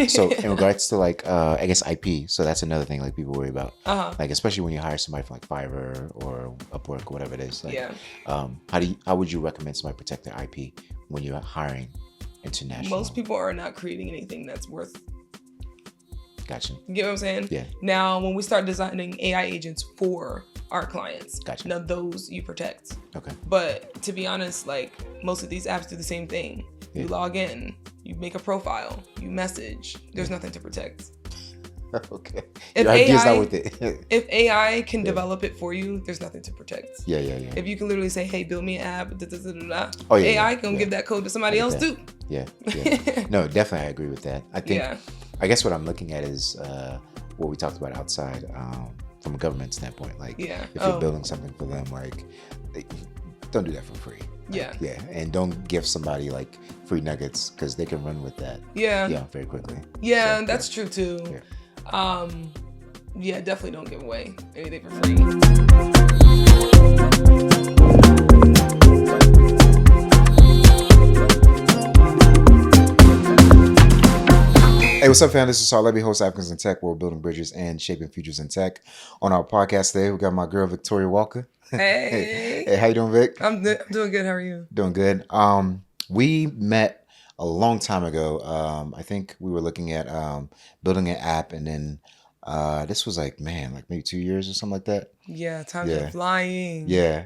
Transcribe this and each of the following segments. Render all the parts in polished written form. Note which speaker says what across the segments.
Speaker 1: So in regards to like, I guess IP, so that's another thing like people worry about. Like especially when you hire somebody from like Fiverr or Upwork or whatever it is. Like, how would you recommend somebody protect their IP when you're hiring international?
Speaker 2: Most people are not creating anything that's worth.
Speaker 1: Gotcha.
Speaker 2: You get what I'm saying?
Speaker 1: Yeah.
Speaker 2: Now, when we start designing AI agents for our clients,
Speaker 1: Gotcha.
Speaker 2: now those you protect.
Speaker 1: Okay.
Speaker 2: But to be honest, like most of these apps do the same thing. You log in, you make a profile, you message. There's nothing to protect.
Speaker 1: Okay.
Speaker 2: If
Speaker 1: Your idea's
Speaker 2: AI,
Speaker 1: not with it.
Speaker 2: if AI can develop it for you, there's nothing to protect.
Speaker 1: Yeah.
Speaker 2: If you can literally say, "Hey, build me an app,"
Speaker 1: AI
Speaker 2: can give that code to somebody else too.
Speaker 1: Yeah. No, definitely, I agree with that. I think. Yeah. I guess what I'm looking at is what we talked about outside from a government standpoint. Like, if you're building something for them, like, don't do that for free. Like, and don't give somebody like free nuggets because they can run with that. Very quickly.
Speaker 2: So, that's true too. Definitely don't give away anything for free.
Speaker 1: Hey, what's up, fam? This is Saul Levy, host of Africans in Tech, where we're building bridges and shaping futures in tech. On our podcast today, we got my girl, Victoria Walker.
Speaker 2: Hey.
Speaker 1: Hey, how you doing, Vic?
Speaker 2: I'm doing good. How are you?
Speaker 1: Doing good. We met a long time ago. I think we were looking at building an app, and then this was like maybe 2 years or something like that.
Speaker 2: Yeah, time's are flying.
Speaker 1: Yeah.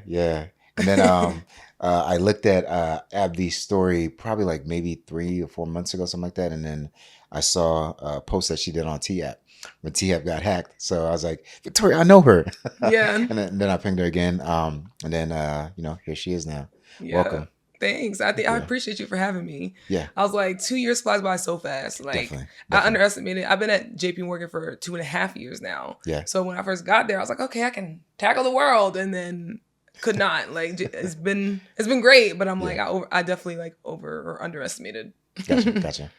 Speaker 1: And then I looked at Abdi's story probably like maybe 3 or 4 months ago, something like that. And then I saw a post that she did on T-App when T-App got hacked. So I was like, Victoria, I know her.
Speaker 2: Yeah.
Speaker 1: And then I pinged her again. And then, here she is now. Yeah. Welcome.
Speaker 2: Thanks. I appreciate you for having me.
Speaker 1: Yeah.
Speaker 2: I was like, 2 years flies by so fast. Like, Definitely. I underestimated. I've been at JP Morgan for 2.5 years now.
Speaker 1: Yeah.
Speaker 2: So when I first got there, I was like, okay, I can tackle the world. And then could not. Like, it's been great, but I'm like, I definitely like over or underestimated.
Speaker 1: Gotcha.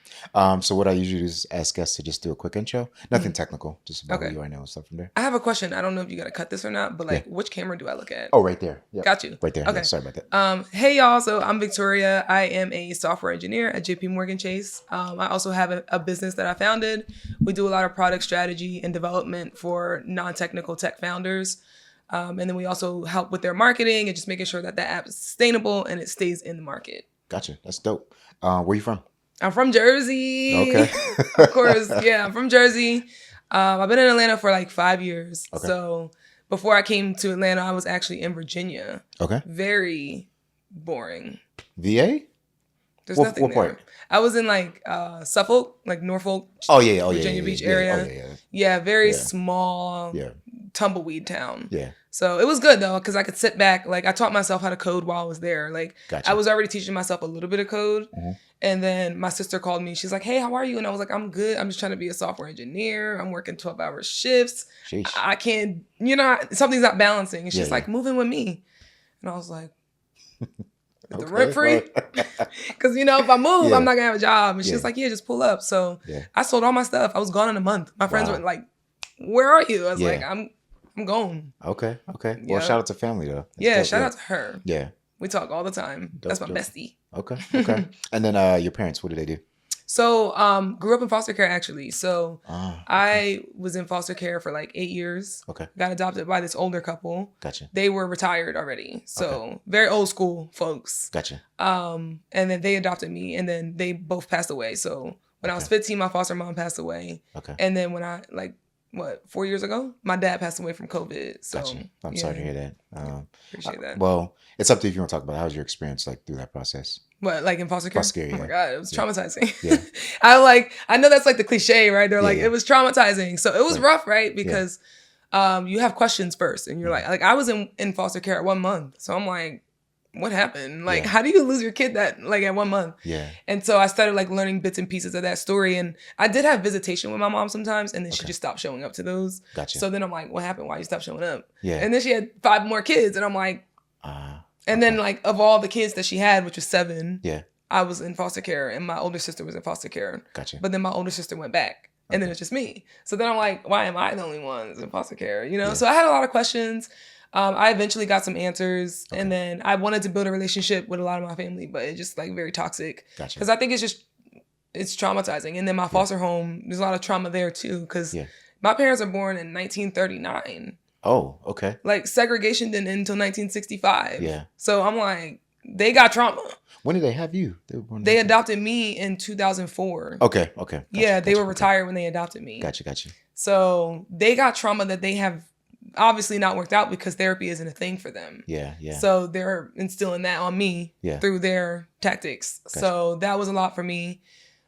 Speaker 1: So what I usually do is ask guests to just do a quick intro. Nothing technical, just about who you are now and stuff from there.
Speaker 2: I have a question. I don't know if you got to cut this or not, but like, which camera do I look at?
Speaker 1: Oh, right there. Yep.
Speaker 2: Got you.
Speaker 1: Right there.
Speaker 2: Okay.
Speaker 1: Yeah, sorry about that.
Speaker 2: Hey y'all. So I'm Victoria. I am a software engineer at JP Morgan Chase. I also have a business that I founded. We do a lot of product strategy and development for non-technical tech founders. And then we also help with their marketing and just making sure that the app is sustainable and it stays in the market.
Speaker 1: Gotcha. That's dope. Where you from?
Speaker 2: I'm from Jersey.
Speaker 1: Okay.
Speaker 2: Of course. Yeah, I'm from Jersey. I've been in Atlanta for like 5 years.
Speaker 1: Okay.
Speaker 2: So before I came to Atlanta, I was actually in Virginia.
Speaker 1: Okay.
Speaker 2: Very boring.
Speaker 1: VA?
Speaker 2: There's nothing
Speaker 1: what
Speaker 2: there.
Speaker 1: Part?
Speaker 2: I was in like Suffolk, like Norfolk, Virginia Beach area. Yeah, very small, tumbleweed town.
Speaker 1: Yeah.
Speaker 2: So it was good though, because I could sit back. Like I taught myself how to code while I was there. Like I was already teaching myself a little bit of code. Mm-hmm. And then my sister called me. She's like, hey, how are you? And I was like, I'm good. I'm just trying to be a software engineer. I'm working 12-hour shifts.
Speaker 1: Sheesh.
Speaker 2: I can't, something's not balancing. And she's like, move in with me. And I was like, the rent free? Because, if I move, I'm not going to have a job. And she's like, just pull up. So I sold all my stuff. I was gone in a month. My friends were like, where are you? I was like, I'm gone.
Speaker 1: Okay. Well, shout out to family, though.
Speaker 2: Shout out to her.
Speaker 1: Yeah.
Speaker 2: We talk all the time. That's my bestie.
Speaker 1: Okay. And then your parents, what do they do?
Speaker 2: So, grew up in foster care, actually. So, I was in foster care for like 8 years.
Speaker 1: Okay.
Speaker 2: Got adopted by this older couple.
Speaker 1: Gotcha.
Speaker 2: They were retired already. So, very old school folks.
Speaker 1: Gotcha.
Speaker 2: And then they adopted me, and then they both passed away. So, when I was 15, my foster mom passed away.
Speaker 1: Okay.
Speaker 2: And then when I, 4 years ago, my dad passed away from COVID. So,
Speaker 1: gotcha. I'm sorry to hear that.
Speaker 2: Appreciate that.
Speaker 1: Well, it's up to you if you want to talk about it. How was your experience through that process?
Speaker 2: What, like in foster care?
Speaker 1: Foster care,
Speaker 2: Oh my God, it was traumatizing.
Speaker 1: Yeah.
Speaker 2: I know that's like the cliche, right? They're like, it was traumatizing. So it was rough, right? Because you have questions first. And you're like I was in foster care at 1 month. So I'm like, what happened? Like, how do you lose your kid at 1 month?
Speaker 1: Yeah.
Speaker 2: And so I started learning bits and pieces of that story. And I did have visitation with my mom sometimes. And then she just stopped showing up to those.
Speaker 1: Gotcha.
Speaker 2: So then I'm like, what happened? Why you stopped showing up?
Speaker 1: Yeah.
Speaker 2: And then she had 5 more kids. And I'm like, and then of all the kids that she had, which was 7, I was in foster care and my older sister was in foster care.
Speaker 1: Gotcha.
Speaker 2: But then my older sister went back and then it's just me. So then I'm like, why am I the only one that's in foster care? So I had a lot of questions. I eventually got some answers and then I wanted to build a relationship with a lot of my family, but it's just very toxic.
Speaker 1: Gotcha.
Speaker 2: Because I think it's just it's traumatizing. And then my foster home, there's a lot of trauma there too, because my parents are born in 1939.
Speaker 1: Oh, okay.
Speaker 2: Like segregation didn't end until 1965.
Speaker 1: Yeah.
Speaker 2: So I'm like, they got trauma.
Speaker 1: When did they have you?
Speaker 2: They adopted me in 2004.
Speaker 1: Okay. Gotcha,
Speaker 2: yeah, they were retired when they adopted me.
Speaker 1: Gotcha.
Speaker 2: So they got trauma that they have obviously not worked out because therapy isn't a thing for them.
Speaker 1: Yeah.
Speaker 2: So they're instilling that on me through their tactics.
Speaker 1: Gotcha.
Speaker 2: So that was a lot for me.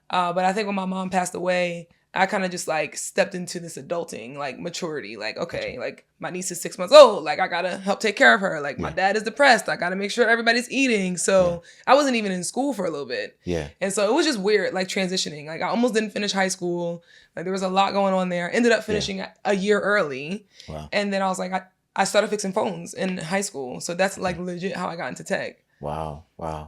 Speaker 2: But I think when my mom passed away, I kind of just like stepped into this adulting, like maturity, like, okay, like my niece is 6 months old. Like I got to help take care of her. Like my dad is depressed. I got to make sure everybody's eating. So I wasn't even in school for a little bit.
Speaker 1: Yeah.
Speaker 2: And so it was just weird, like transitioning. Like I almost didn't finish high school. Like there was a lot going on there. Ended up finishing a year early.
Speaker 1: Wow.
Speaker 2: And then I was like, I started fixing phones in high school. So that's like legit how I got into tech.
Speaker 1: Wow.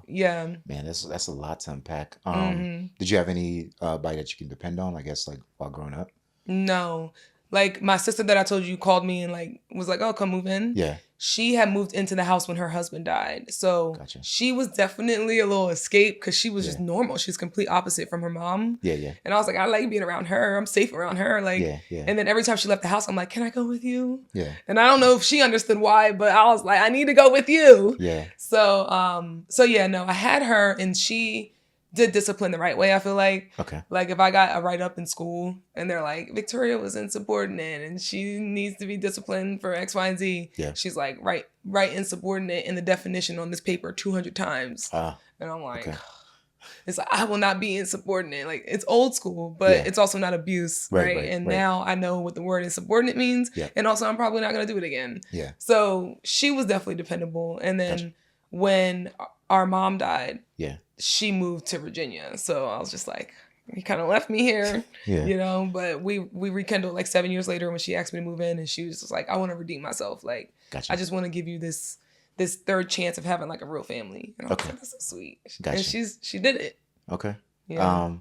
Speaker 2: Yeah.
Speaker 1: Man, that's a lot to unpack. Did you have anybody that you can depend on, I guess, like while growing up?
Speaker 2: No. Like my sister that I told you called me and like was like, oh, come move in.
Speaker 1: Yeah.
Speaker 2: She had moved into the house when her husband died. So she was definitely a little escape because she was just normal. She's complete opposite from her mom.
Speaker 1: Yeah.
Speaker 2: And I was like, I like being around her. I'm safe around her. Like, And then every time she left the house, I'm like, can I go with you?
Speaker 1: Yeah.
Speaker 2: And I don't know if she understood why, but I was like, I need to go with you.
Speaker 1: Yeah.
Speaker 2: So I had her and she did discipline the right way, I feel like.
Speaker 1: Okay.
Speaker 2: Like if I got a write-up in school and they're like, Victoria was insubordinate and she needs to be disciplined for X, Y, and Z.
Speaker 1: Yeah.
Speaker 2: She's like, write insubordinate in the definition on this paper 200 times. And I'm like, it's like, I will not be insubordinate. Like it's old school, but it's also not abuse. Right. And now I know what the word insubordinate means. Yeah. And also I'm probably not going to do it again.
Speaker 1: Yeah.
Speaker 2: So she was definitely dependable. And then when our mom died, she moved to Virginia. So I was just like, he kind of left me here, you know, but we rekindled like 7 years later when she asked me to move in and she was just like, I want to redeem myself. Like, I just want to give you this third chance of having like a real family. And I was like, that's so sweet. And she did it.
Speaker 1: Okay. Yeah.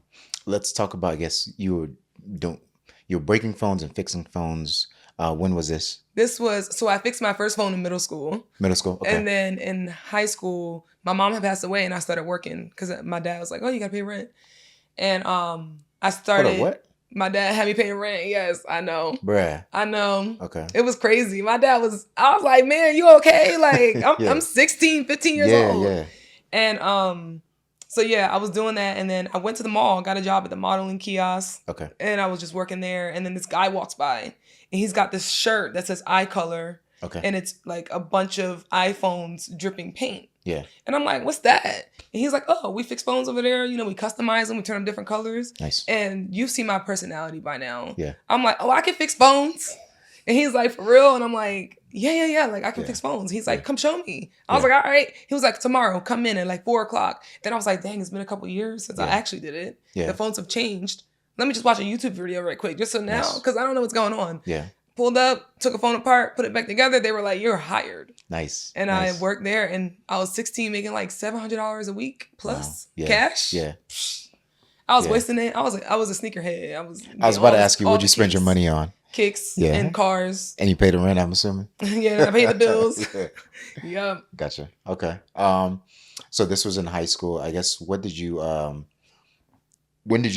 Speaker 1: Let's talk about, I guess you were breaking phones and fixing phones. When was this?
Speaker 2: So I fixed my first phone in middle school.
Speaker 1: Okay.
Speaker 2: And then in high school, my mom had passed away and I started working because my dad was like, oh, you got to pay rent. And I started.
Speaker 1: Hold on, what?
Speaker 2: My dad had me paying rent. Yes, I know.
Speaker 1: Bruh.
Speaker 2: I know.
Speaker 1: Okay.
Speaker 2: It was crazy. I was like, man, you okay? Like, I'm 16, 15 years old. Yeah. And so I was doing that. And then I went to the mall, got a job at the modeling kiosk. Okay. And I was just working there. And then this guy walks by and he's got this shirt that says eye color. Okay. And it's like a bunch of iPhones dripping paint. Yeah. And I'm like, what's that? And he's like, oh, we fix phones over there. You know, we customize them. We turn them different colors. Nice. And you see my personality by now. Yeah. I'm like, oh, I can fix phones. And he's like, for real? And I'm like, yeah. Like, I can fix phones. He's like, come show me. I was like, all right. He was like, tomorrow, come in at like 4:00. Then I was like, dang, it's been a couple years since I actually did it. Yeah. The phones have changed. Let me just watch a YouTube video right quick, just so now, because I don't know what's going on. Yeah. Pulled up, took a phone apart, put it back together. They were like, you're hired. Nice. And I worked there and I was 16 making like $700 a week plus cash. Yeah. I was wasting it. I was a sneakerhead. I was
Speaker 1: about to ask you, what'd you spend your money on?
Speaker 2: Kicks and cars.
Speaker 1: And you paid the rent, I'm assuming?
Speaker 2: Yeah, I paid the bills. Yep.
Speaker 1: Gotcha. Okay. So this was in high school. I guess, when did you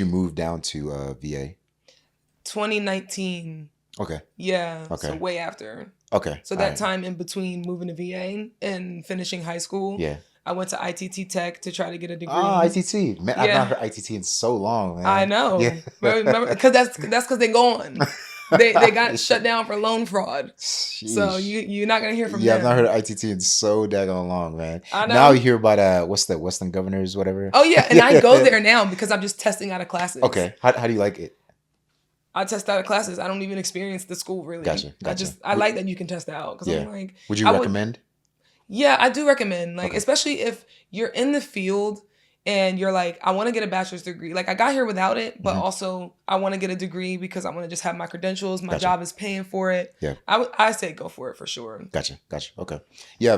Speaker 1: move down to VA?
Speaker 2: 2019.
Speaker 1: Okay.
Speaker 2: Yeah. Okay. So way after.
Speaker 1: Okay.
Speaker 2: So that time in between moving to VA and finishing high school. Yeah. I went to ITT Tech to try to get a degree.
Speaker 1: Oh, ITT. Man, I've not heard ITT in so long, man.
Speaker 2: I know. Yeah. Remember, because that's because they're gone. They got shut down for loan fraud. Sheesh. So you're not gonna hear from them.
Speaker 1: Yeah, I've not heard of ITT in so daggone long, man. I know. Now you hear about what's the Western Governors, whatever.
Speaker 2: Oh yeah, and I go there now because I'm just testing out of classes.
Speaker 1: Okay. How do you like it?
Speaker 2: I test out of classes. I don't even experience the school really. Gotcha. I like that you can test out because I'm like.
Speaker 1: Would you recommend?
Speaker 2: Yeah, I do recommend. Like, especially if you're in the field and you're like, I want to get a bachelor's degree. Like, I got here without it, but also I want to get a degree because I want to just have my credentials. My job is paying for it. Yeah. I say go for it for sure.
Speaker 1: Gotcha. Okay. Yeah,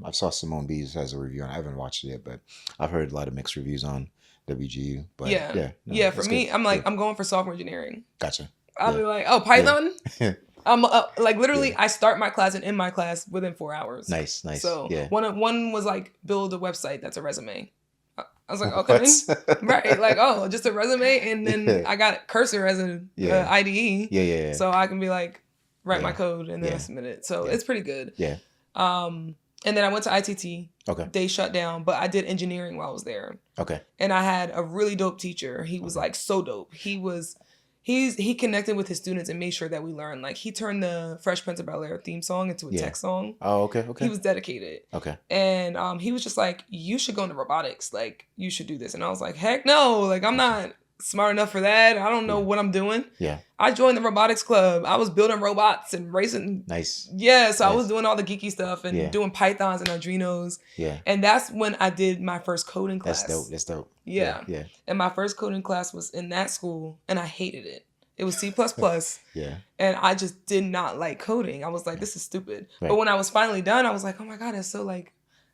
Speaker 1: I've saw Simone B's has a review on. I haven't watched it yet, but I've heard a lot of mixed reviews on WGU. But for me, good. I'm like, I'm going for software engineering. Gotcha.
Speaker 2: I'll be like, oh, Python? Yeah. I'm like literally I start my class and end my class within 4 hours.
Speaker 1: Nice.
Speaker 2: So one was like build a website that's a resume. I was like, okay. Right. Like, oh, just a resume. And then I got Cursor as an IDE.
Speaker 1: Yeah.
Speaker 2: So I can be like, write my code and then I submit it. So it's pretty good.
Speaker 1: Yeah.
Speaker 2: And then I went to ITT.
Speaker 1: Okay.
Speaker 2: They shut down, but I did engineering while I was there.
Speaker 1: Okay.
Speaker 2: And I had a really dope teacher. He was like so dope. He connected with his students and made sure that we learned. Like he turned the Fresh Prince of Bel-Air theme song into a tech song.
Speaker 1: Oh, okay.
Speaker 2: He was dedicated.
Speaker 1: Okay.
Speaker 2: And he was just like, you should go into robotics. Like you should do this. And I was like, heck no. Like I'm not smart enough for that. I don't know what I'm doing.
Speaker 1: Yeah.
Speaker 2: I joined the robotics club. I was building robots and racing.
Speaker 1: Nice.
Speaker 2: Yeah. So I was doing all the geeky stuff and doing Pythons and Arduinos. Yeah. And that's when I did my first coding class.
Speaker 1: That's dope.
Speaker 2: Yeah. And my first coding class was in that school and I hated it. It was C++.
Speaker 1: Yeah.
Speaker 2: And I just did not like coding. I was like, this is stupid. Right. But when I was finally done, I was like, oh my God, it's so like,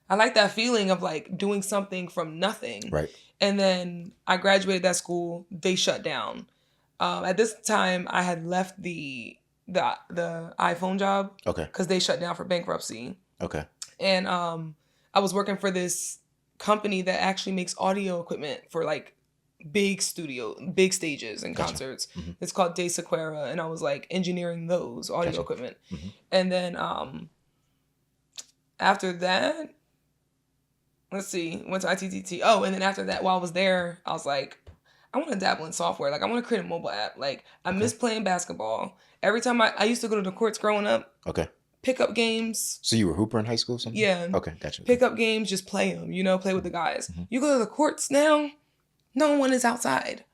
Speaker 2: I like that feeling of like doing something from nothing.
Speaker 1: Right.
Speaker 2: And then I graduated that school. They shut down. At this time, I had left the iPhone job. Okay. Because they shut down for bankruptcy. Okay. And I was working for this company that actually makes audio equipment for like big stages and concerts. Mm-hmm. It's called De Sequera, and I was like engineering those audio equipment. Mm-hmm. And then after that, let's see, went to ITTT. Oh, and then after that, while I was there, I was like, I want to dabble in software. Like I want to create a mobile app. Like I miss playing basketball. Every time I used to go to the courts growing up. Okay. Pickup games.
Speaker 1: So you were hooper in high school or something?
Speaker 2: Yeah.
Speaker 1: Okay, gotcha.
Speaker 2: Pickup games, just play them, play with the guys. Mm-hmm. You go to the courts now, no one is outside.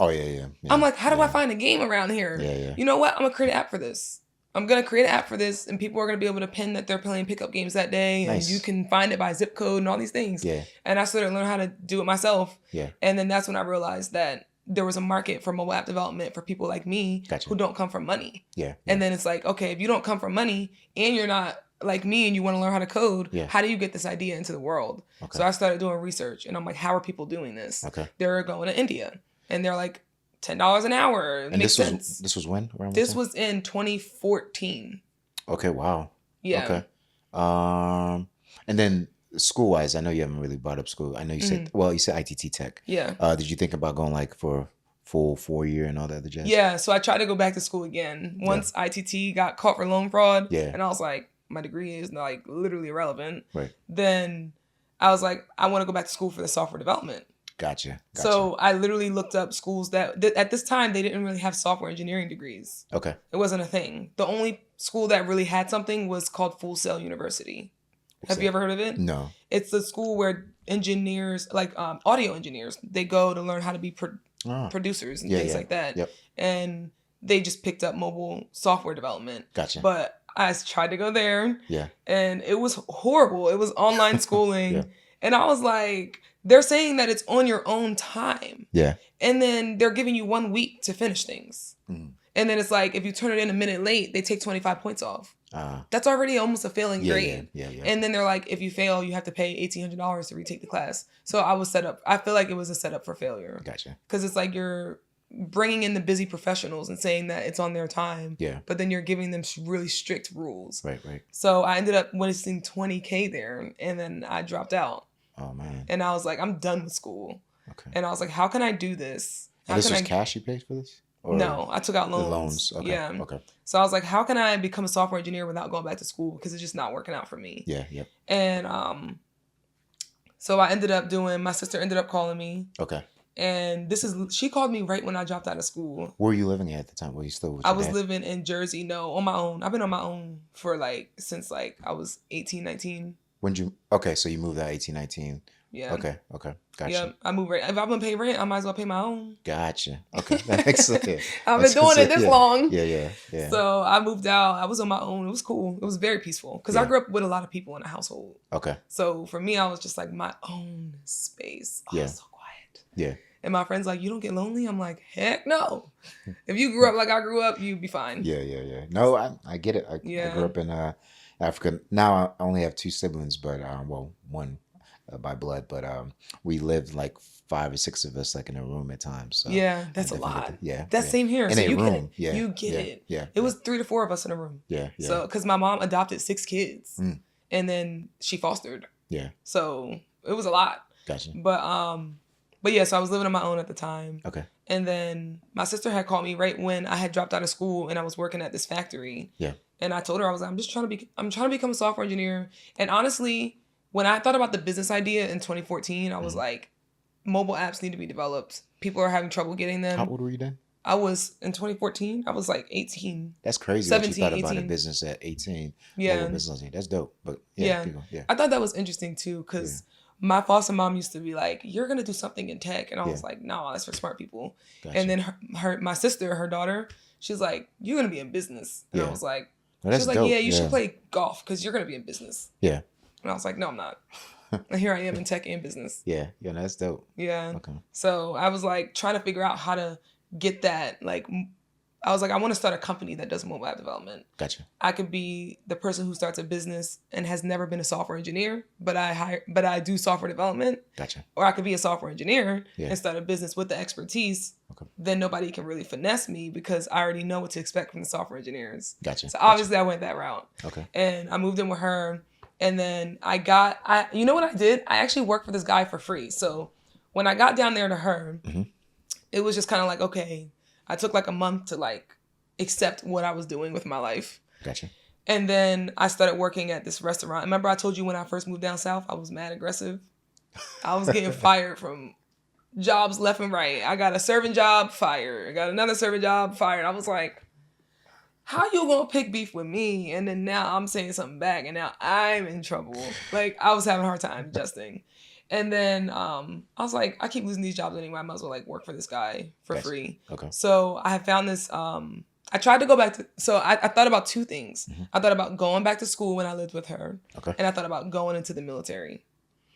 Speaker 2: Oh, yeah. I'm like, how do I find a game around here? Yeah. You know what? I'm going to create an app for this. I'm going to create an app for this, and people are going to be able to pin that they're playing pickup games that day, and you can find it by zip code and all these things. Yeah. And I started to learn how to do it myself. Yeah. And then that's when I realized that there was a market for mobile app development for people like me who don't come from money. Yeah. And then it's like, okay, if you don't come from money and you're not like me and you want to learn how to code, how do you get this idea into the world? Okay. So I started doing research and I'm like, how are people doing this? Okay. They're going to India and they're like $10 an hour. It makes sense.
Speaker 1: This was when?
Speaker 2: This was in 2014.
Speaker 1: Okay. Wow. Yeah. Okay. And then school-wise, I know you haven't really brought up school. I know you said, you said ITT Tech. Yeah. Did you think about going like for full 4-year and all that other jazz?
Speaker 2: Yeah. So I tried to go back to school again. Once ITT got caught for loan fraud. Yeah. And I was like, my degree is like literally irrelevant. Right. Then I was like, I want to go back to school for the software development. Gotcha. So I literally looked up schools that at this time, they didn't really have software engineering degrees. Okay. It wasn't a thing. The only school that really had something was called Full Sail University. Have you ever heard of it? No. It's the school where engineers, like audio engineers, they go to learn how to be producers and things like that. Yep. And they just picked up mobile software development. Gotcha. But I tried to go there. Yeah. And it was horrible. It was online schooling. Yeah. And I was like, they're saying that it's on your own time. Yeah. And then they're giving you 1 week to finish things. Mm. And then it's like, if you turn it in a minute late, they take 25 points off. That's already almost a failing grade. Yeah. And then they're like, if you fail, you have to pay $1,800 to retake the class. So I was set up. I feel like it was a setup for failure. Gotcha. Because it's like you're bringing in the busy professionals and saying that it's on their time. Yeah. But then you're giving them really strict rules. Right. So I ended up wasting $20K there, and then I dropped out. Oh man. And I was like, I'm done with school. Okay. And I was like, how can I do this?
Speaker 1: And this was cash you paid for this?
Speaker 2: Or no, I took out loans.
Speaker 1: The loans. Okay. Yeah. Okay.
Speaker 2: So I was like, how can I become a software engineer without going back to school? Because it's just not working out for me. Yeah. Yep. And so I ended up my sister ended up calling me. Okay. And she called me right when I dropped out of school.
Speaker 1: Where were you living at the time? Were you still with your
Speaker 2: dad? Living in Jersey. No, on my own. I've been on my own for since I was 18, 19.
Speaker 1: So you moved out 18, 19. Yeah. Okay. Gotcha.
Speaker 2: Yeah, I moved right. If I'm gonna pay rent, I might as well pay my own.
Speaker 1: Gotcha. Okay. That makes sense.
Speaker 2: I've been doing it this long.
Speaker 1: Yeah.
Speaker 2: So I moved out. I was on my own. It was cool. It was very peaceful because I grew up with a lot of people in the household. Okay. So for me, I was just like my own space. Oh, so quiet. Yeah. And my friends like, you don't get lonely? I'm like, heck no. If you grew up like I grew up, you'd be fine. Yeah. No, I get it. I grew up in Africa. Now I only have 2 siblings, but one by blood, but we lived like 5 or 6 of us like in a room at times. So yeah, that's a lot. That's same here. In a room. You get it. Yeah. It was 3 to 4 of us in a room. Yeah. So because my mom adopted 6 kids, and then she fostered. Yeah. So it was a lot.
Speaker 1: Gotcha.
Speaker 2: But yeah, so I was living on my own at the time.
Speaker 1: Okay.
Speaker 2: And then my sister had called me right when I had dropped out of school and I was working at this factory.
Speaker 1: Yeah.
Speaker 2: And I told her, I was like, I'm trying to become a software engineer. And honestly, when I thought about the business idea in 2014, I was like, mobile apps need to be developed. People are having trouble getting them.
Speaker 1: How old were you then?
Speaker 2: I was in 2014. I was like 18.
Speaker 1: That's crazy.
Speaker 2: 17,
Speaker 1: that you thought
Speaker 2: 18.
Speaker 1: About a business at 18.
Speaker 2: Yeah.
Speaker 1: Business. That's dope. But
Speaker 2: yeah. I thought that was interesting too, because my foster mom used to be like, "You're gonna do something in tech," and I was like, "No, that's for smart people." Gotcha. And then my sister, her daughter, she's like, "You're gonna be in business," and I was like, "She's like, yeah, you should play golf because you're gonna be in business." Yeah. And I was like, "No, I'm not." And here I am in tech and business.
Speaker 1: Yeah, that's dope.
Speaker 2: Yeah. Okay. So I was like trying to figure out how to get that. Like, I was like, I want to start a company that does mobile app development.
Speaker 1: Gotcha.
Speaker 2: I could be the person who starts a business and has never been a software engineer, but I do software development.
Speaker 1: Gotcha.
Speaker 2: Or I could be a software engineer and start a business with the expertise. Okay. Then nobody can really finesse me because I already know what to expect from the software engineers.
Speaker 1: Gotcha.
Speaker 2: So obviously I went that route. Okay. And I moved in with her, and then you know what I did? I actually worked for this guy for free. So when I got down there to her, it was just kind of like, okay, I took like a month to like accept what I was doing with my life.
Speaker 1: Gotcha.
Speaker 2: And then I started working at this restaurant. Remember I told you when I first moved down south, I was mad aggressive. I was getting fired from jobs left and right. I got a serving job, fired. I got another serving job, fired. I was like, how you gonna pick beef with me? And then now I'm saying something back and now I'm in trouble. Like, I was having a hard time adjusting. And then I was like, I keep losing these jobs anyway. I might as well like work for this guy for free. Okay. So I had found this. I tried to go back to. So I thought about two things. I thought about going back to school when I lived with her. Okay. And I thought about going into the military.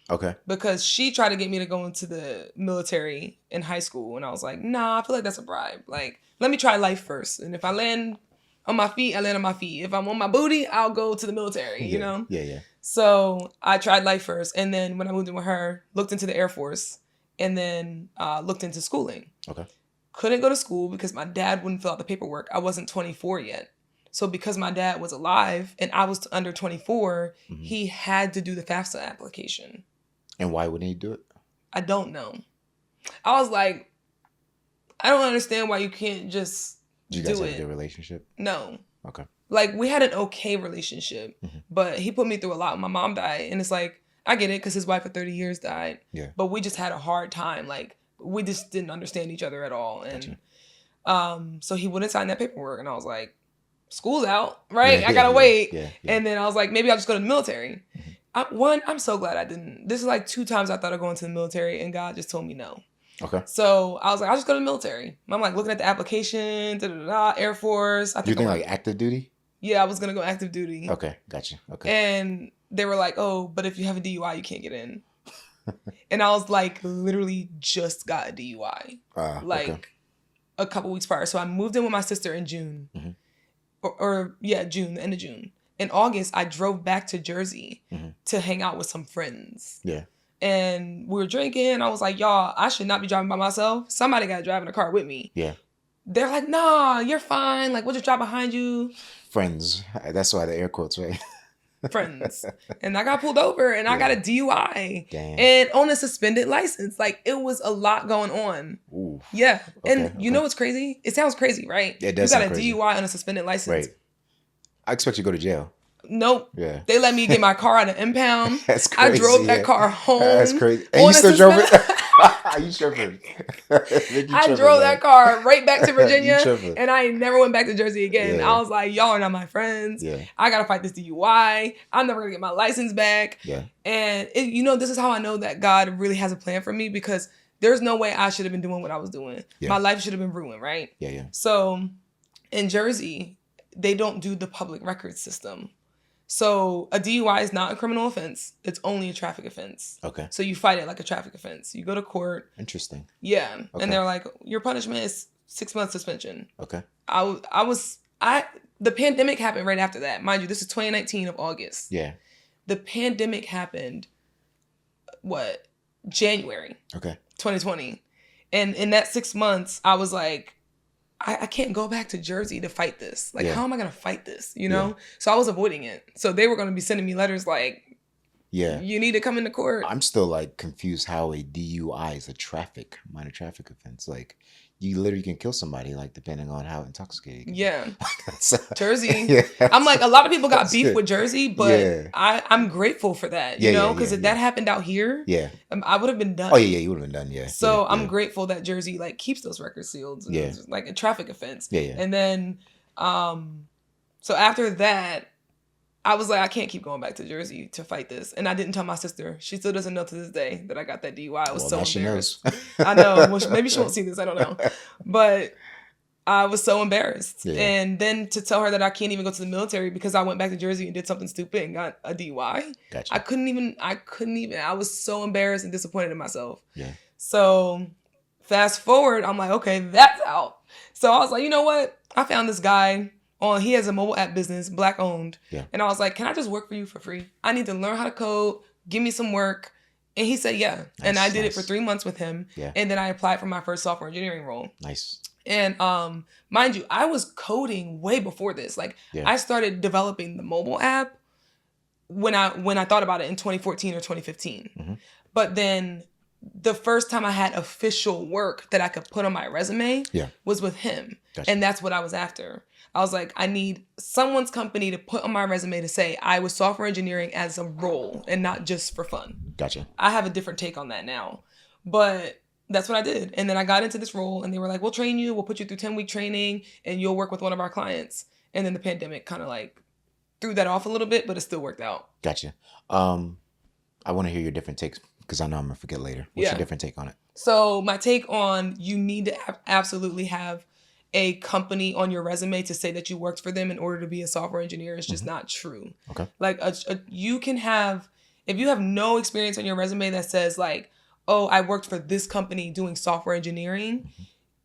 Speaker 2: Okay. Because she tried to get me to go into the military in high school, and I was like, nah, I feel like that's a bribe. Like, let me try life first, and if I land on my feet, I land on my feet. If I'm on my booty, I'll go to the military. You know. Yeah. So I tried life first. And then when I moved in with her, looked into the Air Force, and then looked into schooling. Okay. Couldn't go to school because my dad wouldn't fill out the paperwork. I wasn't 24 yet. So because my dad was alive and I was under 24, he had to do the FAFSA application.
Speaker 1: And why wouldn't he do it?
Speaker 2: I don't know. I was like, I don't understand why you can't just do it.
Speaker 1: Did you guys have a good relationship?
Speaker 2: No. Okay. Like, we had an okay relationship, but he put me through a lot. My mom died, and it's like, I get it because his wife for 30 years died. Yeah. But we just had a hard time. Like, we just didn't understand each other at all. And so he wouldn't sign that paperwork. And I was like, school's out, right? I got to wait. Yeah. And then I was like, maybe I'll just go to the military. I'm so glad I didn't. This is like 2 times I thought of going to the military, and God just told me no. Okay. So I was like, I'll just go to the military. I'm like looking at the application, Air Force.
Speaker 1: You think like active duty?
Speaker 2: Yeah, I was going to go active duty.
Speaker 1: Okay, gotcha. Okay.
Speaker 2: And they were like, oh, but if you have a DUI, you can't get in. And I was like, literally just got a DUI. A couple weeks prior. So I moved in with my sister in June. June, the end of June. In August, I drove back to Jersey to hang out with some friends. Yeah. And we were drinking. I was like, y'all, I should not be driving by myself. Somebody got to drive in a car with me. Yeah. They're like, nah, you're fine. Like, we'll just drive behind you.
Speaker 1: Friends. That's why the air quotes, right?
Speaker 2: Friends. And I got pulled over and I got a DUI. Damn. And on a suspended license. Like, it was a lot going on. Ooh. Yeah. Okay, and you know what's crazy? It sounds crazy, right?
Speaker 1: It does.
Speaker 2: You got a DUI on a suspended license.
Speaker 1: Right. I expect you to go to jail.
Speaker 2: Nope. Yeah. They let me get my car out of impound.
Speaker 1: That's crazy.
Speaker 2: I drove that car home.
Speaker 1: That's crazy. And you still drove it? You tripping.
Speaker 2: I drove that car right back to Virginia, and I never went back to Jersey again. Yeah. I was like, y'all are not my friends. Yeah. I got to fight this DUI. I'm never going to get my license back. Yeah. And, this is how I know that God really has a plan for me, because there's no way I should have been doing what I was doing. Yeah. My life should have been ruined, right? Yeah, yeah. So in Jersey, they don't do the public record system. So a DUI is not a criminal offense. It's only a traffic offense. Okay. So you fight it like a traffic offense. You go to court.
Speaker 1: Interesting.
Speaker 2: Yeah. Okay. And they're like, your punishment is 6 months suspension. Okay. The pandemic happened right after that. Mind you, this is 2019 of August. Yeah. The pandemic happened, January. Okay. 2020. And in that 6 months, I was like, I can't go back to Jersey to fight this. Like, how am I going to fight this? Yeah. So I was avoiding it. So they were going to be sending me letters like,
Speaker 1: Yeah.
Speaker 2: You need to come into court.
Speaker 1: I'm still like confused how a DUI is a minor traffic offense. Like you literally can kill somebody, like depending on how intoxicated you
Speaker 2: can be.
Speaker 1: So,
Speaker 2: Jersey. Yeah, I'm like, a lot of people got beef with Jersey, but I'm grateful for that, you know, because if that happened out here, I would have been done.
Speaker 1: Oh yeah, you would have been done. Yeah.
Speaker 2: So I'm grateful that Jersey like keeps those records sealed. It's like a traffic offense.
Speaker 1: Yeah.
Speaker 2: And then, so after that, I was like, I can't keep going back to Jersey to fight this. And I didn't tell my sister. She still doesn't know to this day that I got that DUI. I was so embarrassed. I know. Well, maybe she won't see this. I don't know. But I was so embarrassed. Yeah. And then to tell her that I can't even go to the military because I went back to Jersey and did something stupid and got a DUI.
Speaker 1: Gotcha.
Speaker 2: I couldn't even. I was so embarrassed and disappointed in myself.
Speaker 1: Yeah.
Speaker 2: So fast forward, I'm like, okay, that's out. So I was like, you know what? I found this guy. He has a mobile app business, Black owned.
Speaker 1: Yeah.
Speaker 2: And I was like, can I just work for you for free? I need to learn how to code. Give me some work. And he said, yeah. Nice, and I did it for 3 months with him.
Speaker 1: Yeah.
Speaker 2: And then I applied for my first software engineering role.
Speaker 1: Nice.
Speaker 2: And mind you, I was coding way before this. Like I started developing the mobile app when I thought about it in 2014 or 2015.
Speaker 1: Mm-hmm.
Speaker 2: But then the first time I had official work that I could put on my resume was with him.
Speaker 1: Gotcha.
Speaker 2: And that's what I was after. I was like, I need someone's company to put on my resume to say I was software engineering as a role and not just for fun.
Speaker 1: Gotcha.
Speaker 2: I have a different take on that now. But that's what I did. And then I got into this role and they were like, we'll train you. We'll put you through 10-week training and you'll work with one of our clients. And then the pandemic kind of like threw that off a little bit, but it still worked out.
Speaker 1: Gotcha. I want to hear your different takes because I know I'm going to forget later. What's your different take on it?
Speaker 2: So my take on you need to absolutely have a company on your resume to say that you worked for them in order to be a software engineer is just not true.
Speaker 1: Okay.
Speaker 2: Like you can have, if you have no experience on your resume that says like, oh, I worked for this company doing software engineering,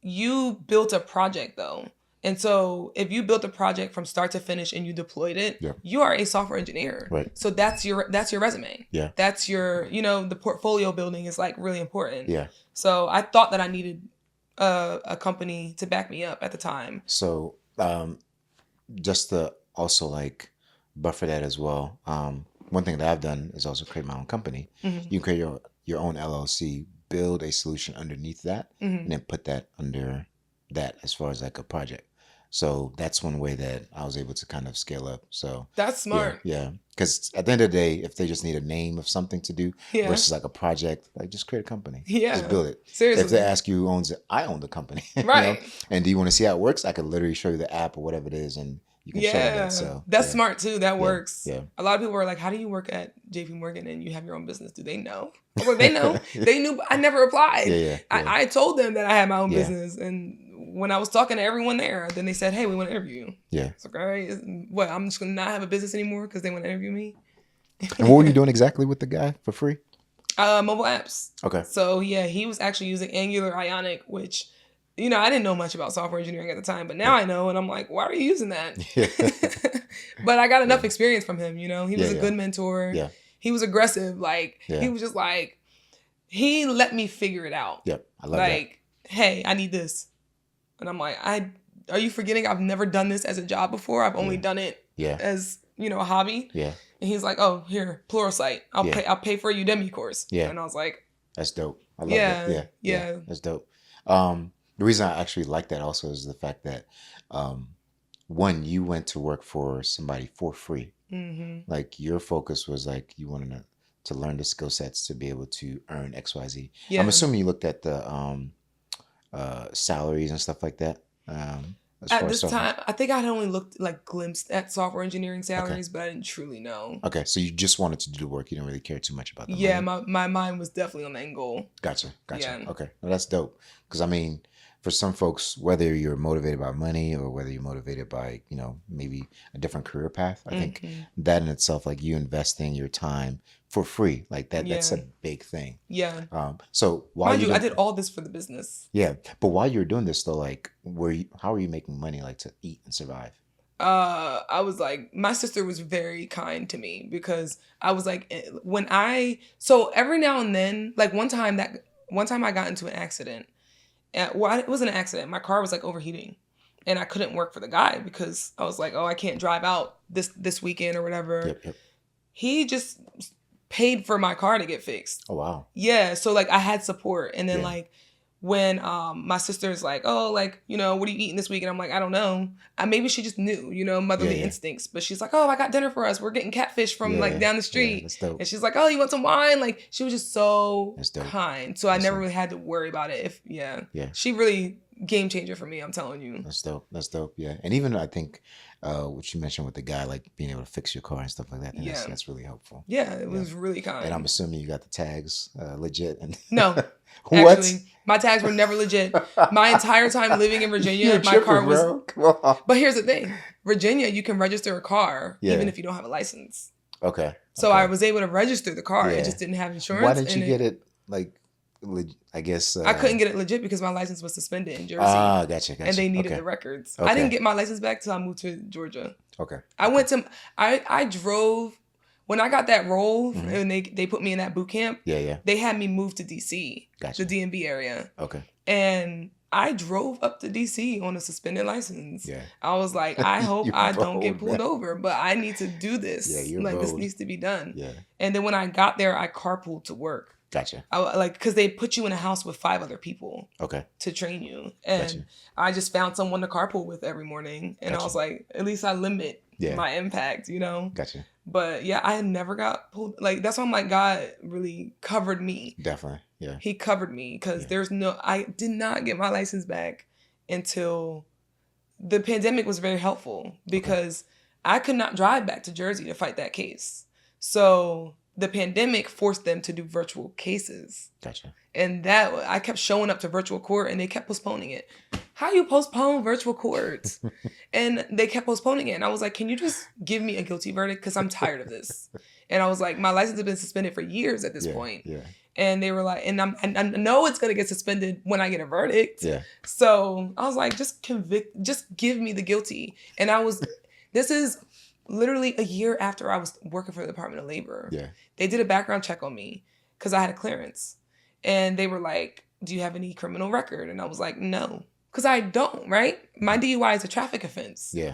Speaker 2: you built a project though. And so if you built a project from start to finish and you deployed it, you are a software engineer.
Speaker 1: Right.
Speaker 2: So that's your resume.
Speaker 1: Yeah.
Speaker 2: That's your, the portfolio building is like really important.
Speaker 1: Yeah.
Speaker 2: So I thought that I needed a company to back me up at the time.
Speaker 1: So just to also like buffer that as well, one thing that I've done is also create my own company.
Speaker 2: Mm-hmm.
Speaker 1: You can create your own LLC, build a solution underneath that, and then put that under that as far as like a project. So that's one way that I was able to kind of scale up. So
Speaker 2: that's smart.
Speaker 1: Yeah. Because at the end of the day, if they just need a name of something to do versus like a project, like just create a company.
Speaker 2: Yeah.
Speaker 1: Just build it.
Speaker 2: Seriously.
Speaker 1: If they ask you who owns it, I own the company.
Speaker 2: Right.
Speaker 1: And do you want to see how it works? I could literally show you the app or whatever it is and you can show them that. So
Speaker 2: that's smart too. That works.
Speaker 1: Yeah.
Speaker 2: A lot of people are like, how do you work at JPMorgan and you have your own business? Do they know? Well, they know. They knew, but I never applied.
Speaker 1: Yeah.
Speaker 2: I told them that I had my own business, and when I was talking to everyone there, then they said, hey, we want to interview you.
Speaker 1: Yeah.
Speaker 2: It's like, all right, what, I'm just going to not have a business anymore because they want to interview me?
Speaker 1: And what were you doing exactly with the guy for free?
Speaker 2: Mobile apps.
Speaker 1: Okay.
Speaker 2: So yeah, he was actually using Angular Ionic, which, I didn't know much about software engineering at the time, but now I know, and I'm like, why are you using that?
Speaker 1: Yeah.
Speaker 2: But I got enough experience from him, he was a good mentor.
Speaker 1: Yeah.
Speaker 2: He was aggressive. He was just like, he let me figure it out.
Speaker 1: Yep. I love that.
Speaker 2: Hey, I need this. And I'm like, are you forgetting I've never done this as a job before? I've only done it as, a hobby.
Speaker 1: Yeah.
Speaker 2: And he's like, oh, here, Pluralsight. I'll pay for a Udemy course.
Speaker 1: Yeah.
Speaker 2: And I was like,
Speaker 1: that's dope. I love that. Yeah. That's dope. The reason I actually like that also is the fact that, one, you went to work for somebody for free.
Speaker 2: Mm-hmm.
Speaker 1: Like your focus was like, you wanted to learn the skill sets to be able to earn XYZ.
Speaker 2: Yeah.
Speaker 1: I'm assuming you looked at the, salaries and stuff like that.
Speaker 2: At this time, I think I had only glimpsed at software engineering salaries, but I didn't truly know.
Speaker 1: Okay, so you just wanted to do the work. You didn't really care too much about the money.
Speaker 2: Yeah, my mind was definitely on the end goal.
Speaker 1: Gotcha.
Speaker 2: Yeah.
Speaker 1: Okay, well, that's dope. Because for some folks, whether you're motivated by money or whether you're motivated by, maybe a different career path, I think that in itself, like you investing your time for free, like that's a big thing.
Speaker 2: Yeah.
Speaker 1: So while
Speaker 2: I did all this for the business.
Speaker 1: Yeah, but while you were doing this though, like, how were you making money, like to eat and survive?
Speaker 2: I was like, my sister was very kind to me because I was like, so every now and then, like one time I got into an accident. It wasn't an accident. My car was like overheating and I couldn't work for the guy because I was like, oh, I can't drive out this weekend or whatever.
Speaker 1: Yep.
Speaker 2: He just paid for my car to get fixed.
Speaker 1: Oh, wow.
Speaker 2: Yeah. So like I had support. And then like when my sister's like, oh, like, you know, what are you eating this week? And I'm like, I don't know. Maybe she just knew, you know, motherly instincts. But she's like, oh, I got dinner for us. We're getting catfish from like down the street.
Speaker 1: That's dope.
Speaker 2: And she's like, oh, you want some wine? Like she was just so kind. So I never really had to worry about it. She really game changer for me, I'm telling you.
Speaker 1: That's dope. That's dope. Yeah. And even I think what you mentioned with the guy, like being able to fix your car and stuff like that. That's really helpful.
Speaker 2: Yeah, it was really kind.
Speaker 1: And I'm assuming you got the tags legit. And
Speaker 2: no.
Speaker 1: What?
Speaker 2: Actually, my tags were never legit. My entire time living in Virginia, my car was.
Speaker 1: Bro. Come on.
Speaker 2: But here's the thing: Virginia, you can register a car even if you don't have a license.
Speaker 1: Okay.
Speaker 2: So I was able to register the car. It just didn't have insurance.
Speaker 1: Why didn't you get it like? I guess
Speaker 2: I couldn't get it legit because my license was suspended in Jersey.
Speaker 1: Ah, gotcha.
Speaker 2: And they needed the records. I didn't get my license back till I moved to Georgia.
Speaker 1: Okay.
Speaker 2: I drove. When I got that role and they put me in that boot camp, they had me move to DC, the DMV area.
Speaker 1: Okay.
Speaker 2: And I drove up to DC on a suspended license.
Speaker 1: Yeah.
Speaker 2: I was like, I hope I don't get pulled over, but I need to do this.
Speaker 1: Yeah,
Speaker 2: this needs to be done.
Speaker 1: Yeah.
Speaker 2: And then when I got there, I carpooled to work.
Speaker 1: Gotcha.
Speaker 2: Because they put you in a house with 5 other people.
Speaker 1: Okay.
Speaker 2: To train you. And I just found someone to carpool with every morning. And I was like, at least I limit my impact, you know?
Speaker 1: Gotcha.
Speaker 2: But yeah, I never got pulled. Like, that's why I'm like, God really covered me.
Speaker 1: Definitely. Yeah.
Speaker 2: He covered me because I did not get my license back until the pandemic was very helpful because I could not drive back to Jersey to fight that case. So the pandemic forced them to do virtual cases.
Speaker 1: Gotcha.
Speaker 2: And that I kept showing up to virtual court and they kept postponing it. How you postpone virtual courts? And they kept postponing it. And I was like, can you just give me a guilty verdict? Because I'm tired of this. And I was like, my license has been suspended for years at this point. Yeah. And they were like, and I know it's going to get suspended when I get a verdict. Yeah. So I was like, just give me the guilty. And this is literally a year after I was working for the Department of Labor. Yeah. They did a background check on me because I had a clearance. And they were like, do you have any criminal record? And I was like, no. Because I don't, right? My DUI is a traffic offense. Yeah.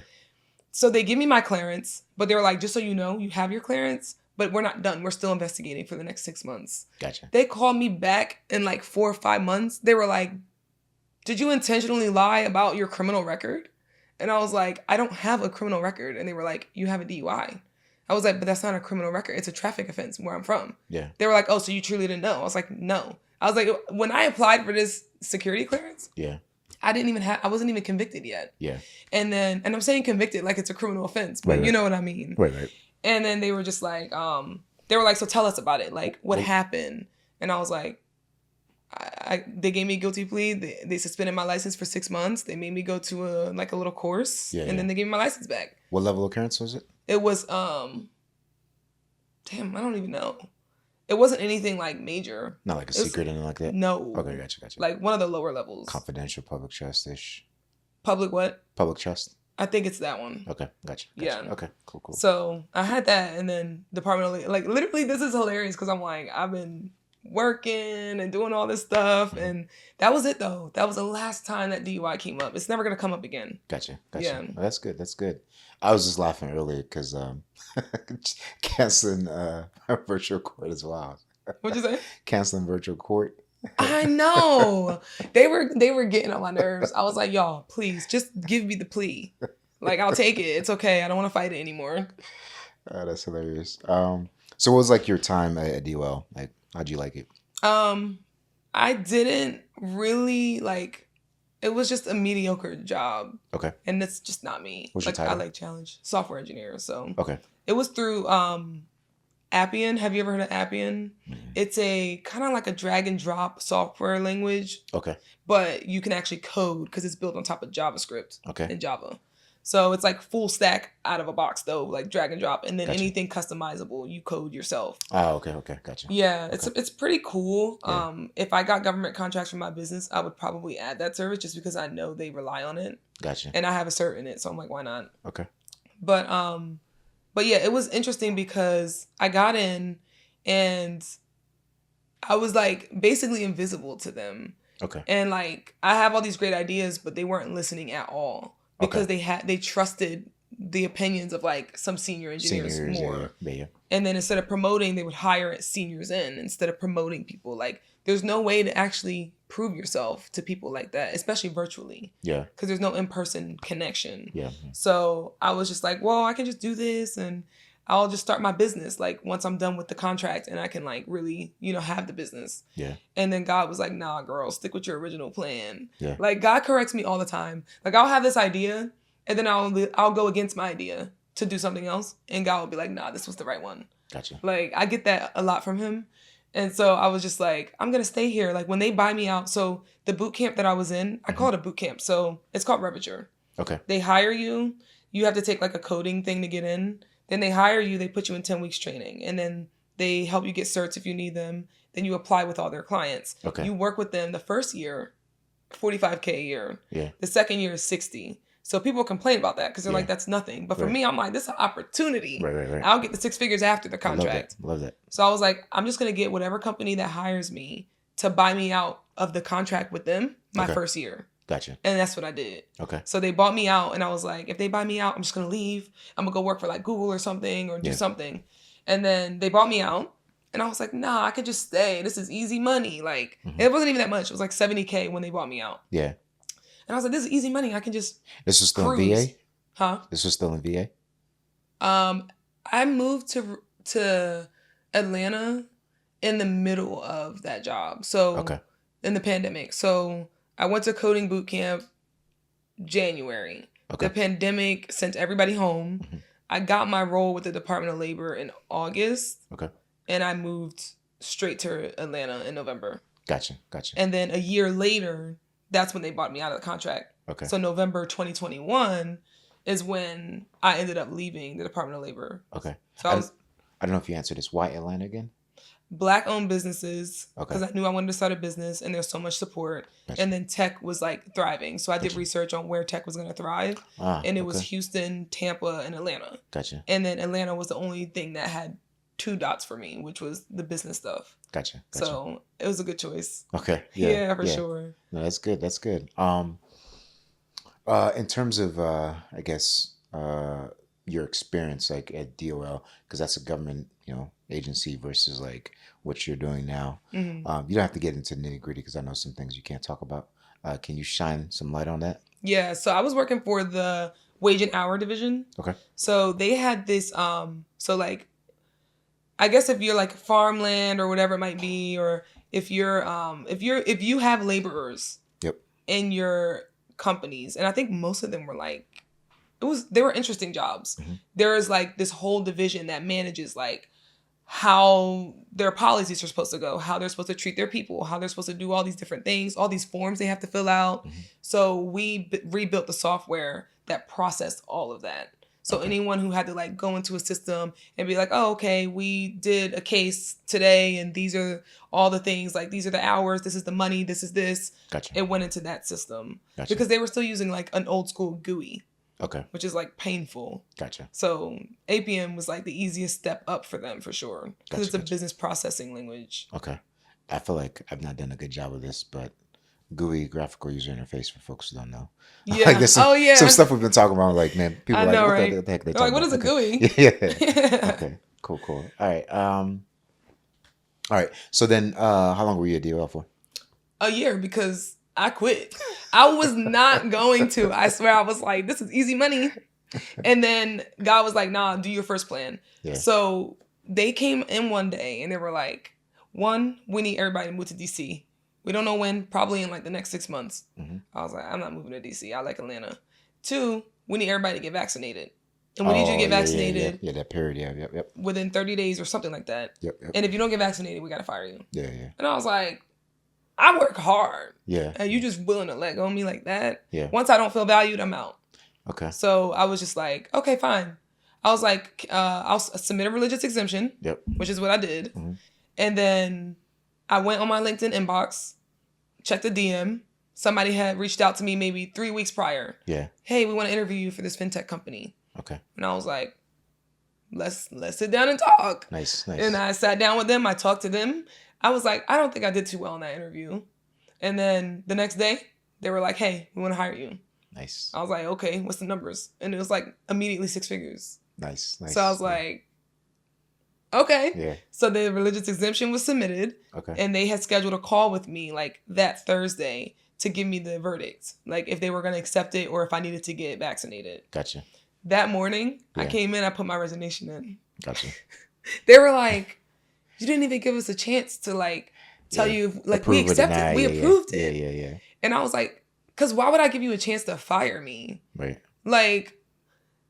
Speaker 2: So they give me my clearance, but they were like, just so you know, you have your clearance, but we're not done. We're still investigating for the next 6 months. Gotcha. They called me back in like 4 or 5 months. They were like, did you intentionally lie about your criminal record? And I was like, I don't have a criminal record. And they were like, you have a DUI. I was like, but that's not a criminal record. It's a traffic offense where I'm from. Yeah. They were like, oh, so you truly didn't know? I was like, no. I was like, when I applied for this security clearance, I wasn't even convicted yet. Yeah. And I'm saying convicted like it's a criminal offense, but you know what I mean. Right. And then they were just like, so tell us about it. Like, what happened? And I was like, they gave me a guilty plea. They suspended my license for 6 months. They made me go to a little course, and then they gave me my license back.
Speaker 1: What level of clearance was it?
Speaker 2: It was I don't even know. It wasn't anything like major.
Speaker 1: Not like a secret or anything like that?
Speaker 2: No.
Speaker 1: Okay, gotcha.
Speaker 2: Like one of the lower levels.
Speaker 1: Confidential public trust-ish.
Speaker 2: Public what?
Speaker 1: Public trust.
Speaker 2: I think it's that one.
Speaker 1: Okay, gotcha.
Speaker 2: Yeah.
Speaker 1: Okay, cool.
Speaker 2: So I had that, and then Department of, like, literally this is hilarious because I'm like, I've been working and doing all this stuff, and that was it though. That was the last time that DUI came up. It's never gonna come up again.
Speaker 1: Gotcha. Yeah. Well, that's good. I was just laughing earlier because canceling virtual court as well.
Speaker 2: What'd you say?
Speaker 1: Canceling virtual court.
Speaker 2: I know. They were getting on my nerves. I was like, y'all, please just give me the plea. Like, I'll take it. It's okay. I don't want to fight it anymore.
Speaker 1: That's hilarious. So what was like your time at DOL? Like, how'd you like it?
Speaker 2: I didn't really like. It was just a mediocre job. Okay. And it's just not me.
Speaker 1: What's your title?
Speaker 2: I like challenge. Software engineer. So
Speaker 1: okay.
Speaker 2: It was through Appian. Have you ever heard of Appian? Mm-hmm. It's a kind of like a drag and drop software language. Okay. But you can actually code because it's built on top of JavaScript and Java. So it's like full stack out of a box though, like drag and drop, and then anything customizable you code yourself.
Speaker 1: Oh, okay, gotcha.
Speaker 2: Yeah, it's pretty cool. Yeah. If I got government contracts for my business, I would probably add that service just because I know they rely on it.
Speaker 1: Gotcha.
Speaker 2: And I have a cert in it, so I'm like, why not?
Speaker 1: Okay.
Speaker 2: But yeah, it was interesting because I got in and I was like basically invisible to them.
Speaker 1: Okay.
Speaker 2: And like I have all these great ideas, but they weren't listening at all. Because they trusted the opinions of like some senior engineers more.
Speaker 1: Yeah.
Speaker 2: And then instead of promoting, they would hire seniors in instead of promoting people. Like there's no way to actually prove yourself to people like that, especially virtually.
Speaker 1: Yeah.
Speaker 2: Because there's no in-person connection.
Speaker 1: Yeah.
Speaker 2: So I was just like, well, I can just do this and I'll just start my business like once I'm done with the contract and I can like really, have the business.
Speaker 1: Yeah.
Speaker 2: And then God was like, nah, girl, stick with your original plan.
Speaker 1: Yeah.
Speaker 2: Like God corrects me all the time. Like I'll have this idea and then I'll go against my idea to do something else. And God will be like, nah, this was the right one.
Speaker 1: Gotcha.
Speaker 2: Like I get that a lot from him. And so I was just like, I'm going to stay here. Like when they buy me out. So the boot camp that I was in, I call it a boot camp. So it's called Revature.
Speaker 1: Okay.
Speaker 2: They hire you. You have to take like a coding thing to get in. Then they hire you. They put you in 10 weeks training. And then they help you get certs if you need them. Then you apply with all their clients.
Speaker 1: Okay.
Speaker 2: You work with them the first year, $45K a year.
Speaker 1: Yeah.
Speaker 2: The second year is 60. So people complain about that because they're like, that's nothing. But for me, I'm like, this is an opportunity.
Speaker 1: Right.
Speaker 2: I'll get the 6 figures after the contract.
Speaker 1: Love that.
Speaker 2: So I was like, I'm just going to get whatever company that hires me to buy me out of the contract with them my first year.
Speaker 1: Gotcha.
Speaker 2: And that's what I did.
Speaker 1: Okay.
Speaker 2: So they bought me out and I was like, if they buy me out, I'm just going to leave. I'm going to go work for like Google or something or do something. And then they bought me out and I was like, nah, I could just stay. This is easy money. Like it wasn't even that much. It was like $70K when they bought me out.
Speaker 1: Yeah.
Speaker 2: And I was like, this is easy money. I can just
Speaker 1: This was still
Speaker 2: cruise.
Speaker 1: in VA?
Speaker 2: Huh?
Speaker 1: This was still in VA?
Speaker 2: I moved to Atlanta in the middle of that job. So in the pandemic. So I went to coding boot camp January. The pandemic sent everybody home. I got my role with the Department of Labor in August. And I moved straight to Atlanta in November.
Speaker 1: Gotcha.
Speaker 2: And then a year later, that's when they bought me out of the contract. So November 2021 is when I ended up leaving the Department of Labor. So I
Speaker 1: don't know if you answered this. Why Atlanta again?
Speaker 2: Black-owned businesses, because I knew I wanted to start a business and there's so much support. And then tech was like thriving. So I did research on where tech was going to thrive. And it was Houston, Tampa, and Atlanta. And then Atlanta was the only thing that had 2 dots for me, which was the business stuff.
Speaker 1: Gotcha.
Speaker 2: So it was a good choice.
Speaker 1: Yeah,
Speaker 2: for sure.
Speaker 1: No, that's good. In terms of, I guess, your experience like at DOL, because that's a government, agency versus like what you're doing now. You don't have to get into nitty gritty because I know some things you can't talk about. Can you shine some light on that?
Speaker 2: Yeah. So I was working for the wage and hour division. So they had this, so like, I guess if you're like farmland or whatever it might be, or if you have laborers in your companies, and I think most of them were like, they were interesting jobs. There is like this whole division that manages like how their policies are supposed to go, how they're supposed to treat their people, how they're supposed to do all these different things, all these forms they have to fill out. So we rebuilt the software that processed all of that. So anyone who had to like go into a system and be like, oh, okay, we did a case today and these are all the things, like these are the hours, this is the money, this is this. It went into that system because they were still using like an old school GUI. Which is like painful. So APM was like the easiest step up for them for sure. Because it's a business processing language.
Speaker 1: I feel like I've not done a good job of this, but GUI, graphical user interface, for folks who don't know.
Speaker 2: Yeah.
Speaker 1: Like there's some stuff we've been talking about. Like, man, people
Speaker 2: I
Speaker 1: are
Speaker 2: know,
Speaker 1: like,
Speaker 2: right?
Speaker 1: what the heck they
Speaker 2: They're like, what
Speaker 1: about?
Speaker 2: is a GUI?
Speaker 1: Okay. Cool. All right. All right. So then, how long were you at DOL for?
Speaker 2: A year, because I quit. I was not going to. I swear, I was like, this is easy money. And then God was like, nah, do your first plan. So they came in one day and they were like, 1, we need everybody to move to DC. We don't know when, probably in like the next 6 months. I was like, I'm not moving to DC. I like Atlanta. 2, we need everybody to get vaccinated. And we need you to get vaccinated.
Speaker 1: Yeah, that period. Yep.
Speaker 2: Within 30 days or something like that.
Speaker 1: Yep.
Speaker 2: And if you don't get vaccinated, we got to fire you.
Speaker 1: Yeah.
Speaker 2: And I was like, I work hard.
Speaker 1: Yeah.
Speaker 2: And you just willing to let go of me like that?
Speaker 1: Yeah.
Speaker 2: Once I don't feel valued, I'm out. So I was just like, okay, fine. I was like, I'll submit a religious exemption. Which is what I did. And then I went on my LinkedIn inbox, checked the DM. Somebody had reached out to me maybe 3 weeks prior. Hey, we want to interview you for this fintech company. And I was like, let's sit down and talk.
Speaker 1: Nice.
Speaker 2: And I sat down with them. I talked to them. I was like, I don't think I did too well in that interview. And then the next day, they were like, hey, we want to hire you.
Speaker 1: Nice.
Speaker 2: I was like, okay, what's the numbers? And it was like immediately 6 figures.
Speaker 1: Nice.
Speaker 2: So I was like, okay.
Speaker 1: Yeah.
Speaker 2: So the religious exemption was submitted.
Speaker 1: Okay.
Speaker 2: And they had scheduled a call with me like that Thursday to give me the verdict. Like if they were going to accept it or if I needed to get vaccinated.
Speaker 1: Gotcha.
Speaker 2: That morning, I came in, I put my resignation in.
Speaker 1: Gotcha.
Speaker 2: They were like, you didn't even give us a chance to like tell you, like approve, we accepted, we approved it.
Speaker 1: Yeah.
Speaker 2: And I was like, because why would I give you a chance to fire me?
Speaker 1: Right.
Speaker 2: Like,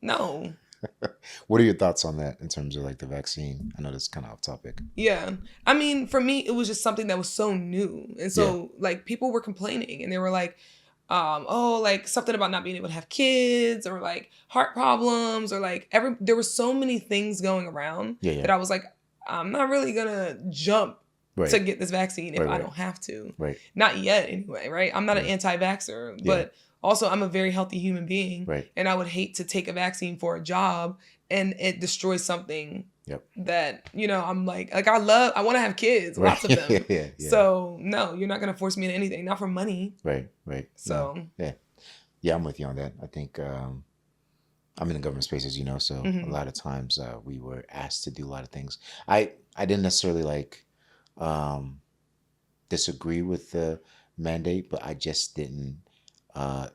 Speaker 2: no.
Speaker 1: What are your thoughts on that in terms of like the vaccine? I know that's kind of off topic.
Speaker 2: Yeah. I mean, for me, it was just something that was so new. And so like people were complaining and they were like, like something about not being able to have kids or like heart problems or like there were so many things going around that I was like, I'm not really gonna jump to get this vaccine if I don't have to. Right. Not yet anyway, right? I'm not an anti-vaxxer, but also I'm a very healthy human being. Right. And I would hate to take a vaccine for a job and it destroys something that, I'm like I want to have kids, lots of them. So no, you're not going to force me into anything, not for money. Right. So
Speaker 1: yeah, I'm with you on that. I think I'm in the government space, as you know, so a lot of times we were asked to do a lot of things. I didn't necessarily like disagree with the mandate, but I just didn't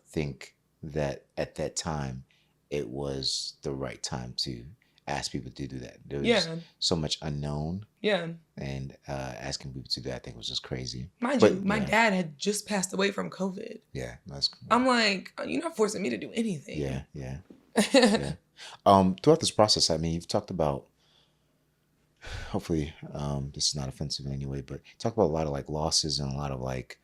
Speaker 1: think that at that time it was the right time to ask people to do that. There was so much unknown. Yeah. And asking people to do that, I think, was just crazy.
Speaker 2: Mind you, my dad had just passed away from COVID.
Speaker 1: Yeah.
Speaker 2: I'm like, you're not forcing me to do anything.
Speaker 1: Yeah. Throughout this process, I mean, you've talked about, hopefully this is not offensive in any way, but talk about a lot of like losses and a lot of like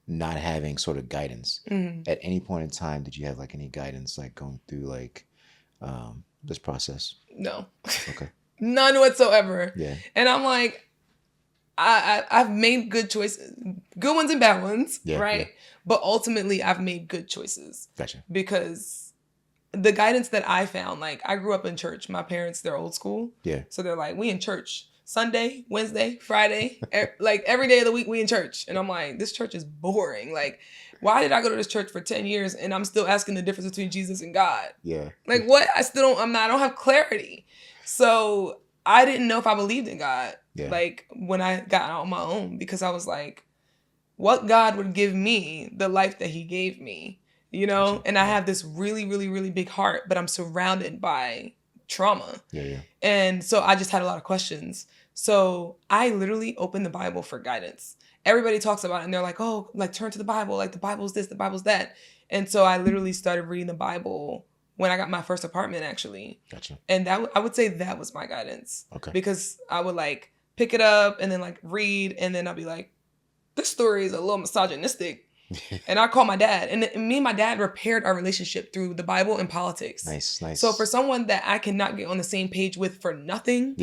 Speaker 1: not having sort of guidance. At any point in time, did you have like any guidance like going through like this process?
Speaker 2: No.
Speaker 1: Okay.
Speaker 2: None whatsoever.
Speaker 1: Yeah.
Speaker 2: And I'm like, I've made good choices, good ones and bad ones, right? Yeah. But ultimately, I've made good choices.
Speaker 1: Gotcha.
Speaker 2: Because the guidance that I found, like I grew up in church. My parents, they're old school.
Speaker 1: Yeah.
Speaker 2: So they're like, we in church. Sunday, Wednesday, Friday, like every day of the week we in church. And I'm like, this church is boring. Like, why did I go to this church for 10 years and I'm still asking the difference between Jesus and God?
Speaker 1: Yeah.
Speaker 2: Like what? I don't have clarity. So I didn't know if I believed in God. Yeah. Like when I got out on my own, because I was like, what God would give me the life that he gave me, Gotcha. And I have this really, really, really big heart, but I'm surrounded by trauma.
Speaker 1: Yeah.
Speaker 2: And so I just had a lot of questions. So I literally opened the Bible for guidance. Everybody talks about it and they're like, oh, like turn to the Bible. Like the Bible's this, the Bible's that. And so I literally started reading the Bible when I got my first apartment, actually.
Speaker 1: Gotcha.
Speaker 2: And I would say that was my guidance.
Speaker 1: Okay.
Speaker 2: Because I would like pick it up and then like read and then I'll be like, this story is a little misogynistic. And I call my dad. And me and my dad repaired our relationship through the Bible and politics.
Speaker 1: Nice.
Speaker 2: So for someone that I cannot get on the same page with for nothing,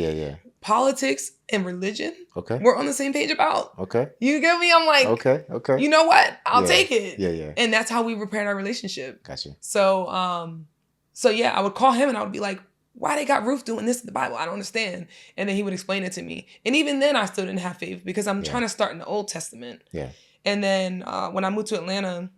Speaker 2: politics and religion, we're on the same page about.
Speaker 1: Okay.
Speaker 2: You get me? I'm like,
Speaker 1: okay.
Speaker 2: You know what? I'll take it.
Speaker 1: Yeah.
Speaker 2: And that's how we repaired our relationship.
Speaker 1: Gotcha.
Speaker 2: So, I would call him and I would be like, why they got Ruth doing this in the Bible? I don't understand. And then he would explain it to me. And even then I still didn't have faith because I'm trying to start in the Old Testament.
Speaker 1: Yeah.
Speaker 2: And then when I moved to Atlanta,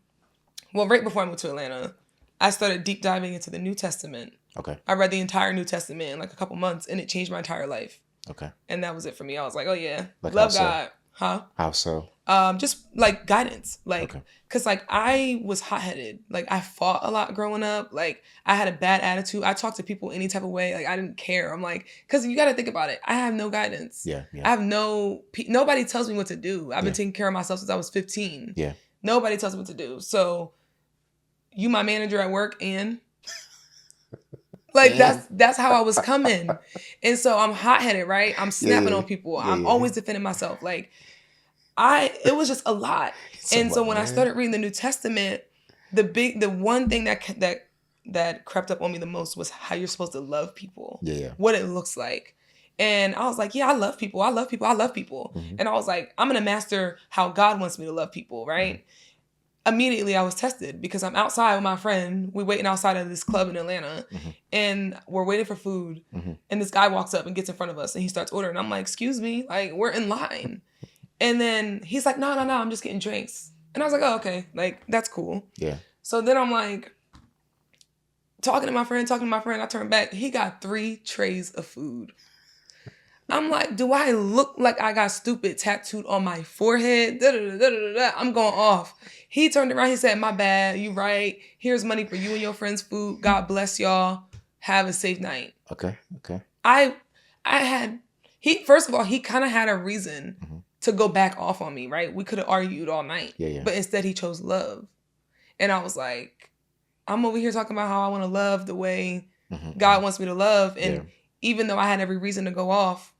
Speaker 2: right before I moved to Atlanta, I started deep diving into the New Testament.
Speaker 1: Okay.
Speaker 2: I read the entire New Testament in like a couple months and it changed my entire life.
Speaker 1: Okay.
Speaker 2: And that was it for me. I was like, oh yeah,
Speaker 1: like
Speaker 2: love God. So? Huh?
Speaker 1: How so?
Speaker 2: Just like guidance. Like, cause like I was hot-headed. Like I fought a lot growing up. Like I had a bad attitude. I talked to people any type of way. Like I didn't care. I'm like, cause you got to think about it. I have no guidance.
Speaker 1: Yeah.
Speaker 2: I have nobody tells me what to do. I've been taking care of myself since I was 15.
Speaker 1: Yeah.
Speaker 2: Nobody tells me what to do. So you my manager at work and like that's how I was coming. And so I'm hot-headed, right? I'm snapping on people. I'm always defending myself. Like it was just a lot. So when I started reading the New Testament, the one thing that crept up on me the most was how you're supposed to love people.
Speaker 1: Yeah.
Speaker 2: What it looks like. And I was like, yeah, I love people. Mm-hmm. And I was like, I'm going to master how God wants me to love people, right? Mm-hmm. Immediately I was tested because I'm outside with my friend. We're waiting outside of this club in Atlanta and we're waiting for food. Mm-hmm. And this guy walks up and gets in front of us and he starts ordering. I'm like, excuse me, like we're in line. And then he's like, no, I'm just getting drinks. And I was like, oh, okay, like, that's cool.
Speaker 1: Yeah.
Speaker 2: So then I'm like, talking to my friend, I turn back. He got 3 trays of food. I'm like, do I look like I got stupid tattooed on my forehead? I'm going off. He turned around. He said, my bad. You right. Here's money for you and your friends' food. God bless y'all. Have a safe night.
Speaker 1: Okay.
Speaker 2: First of all, he kind of had a reason to go back off on me, right? We could have argued all night.
Speaker 1: Yeah.
Speaker 2: But instead he chose love. And I was like, I'm over here talking about how I want to love the way God wants me to love. And even though I had every reason to go off,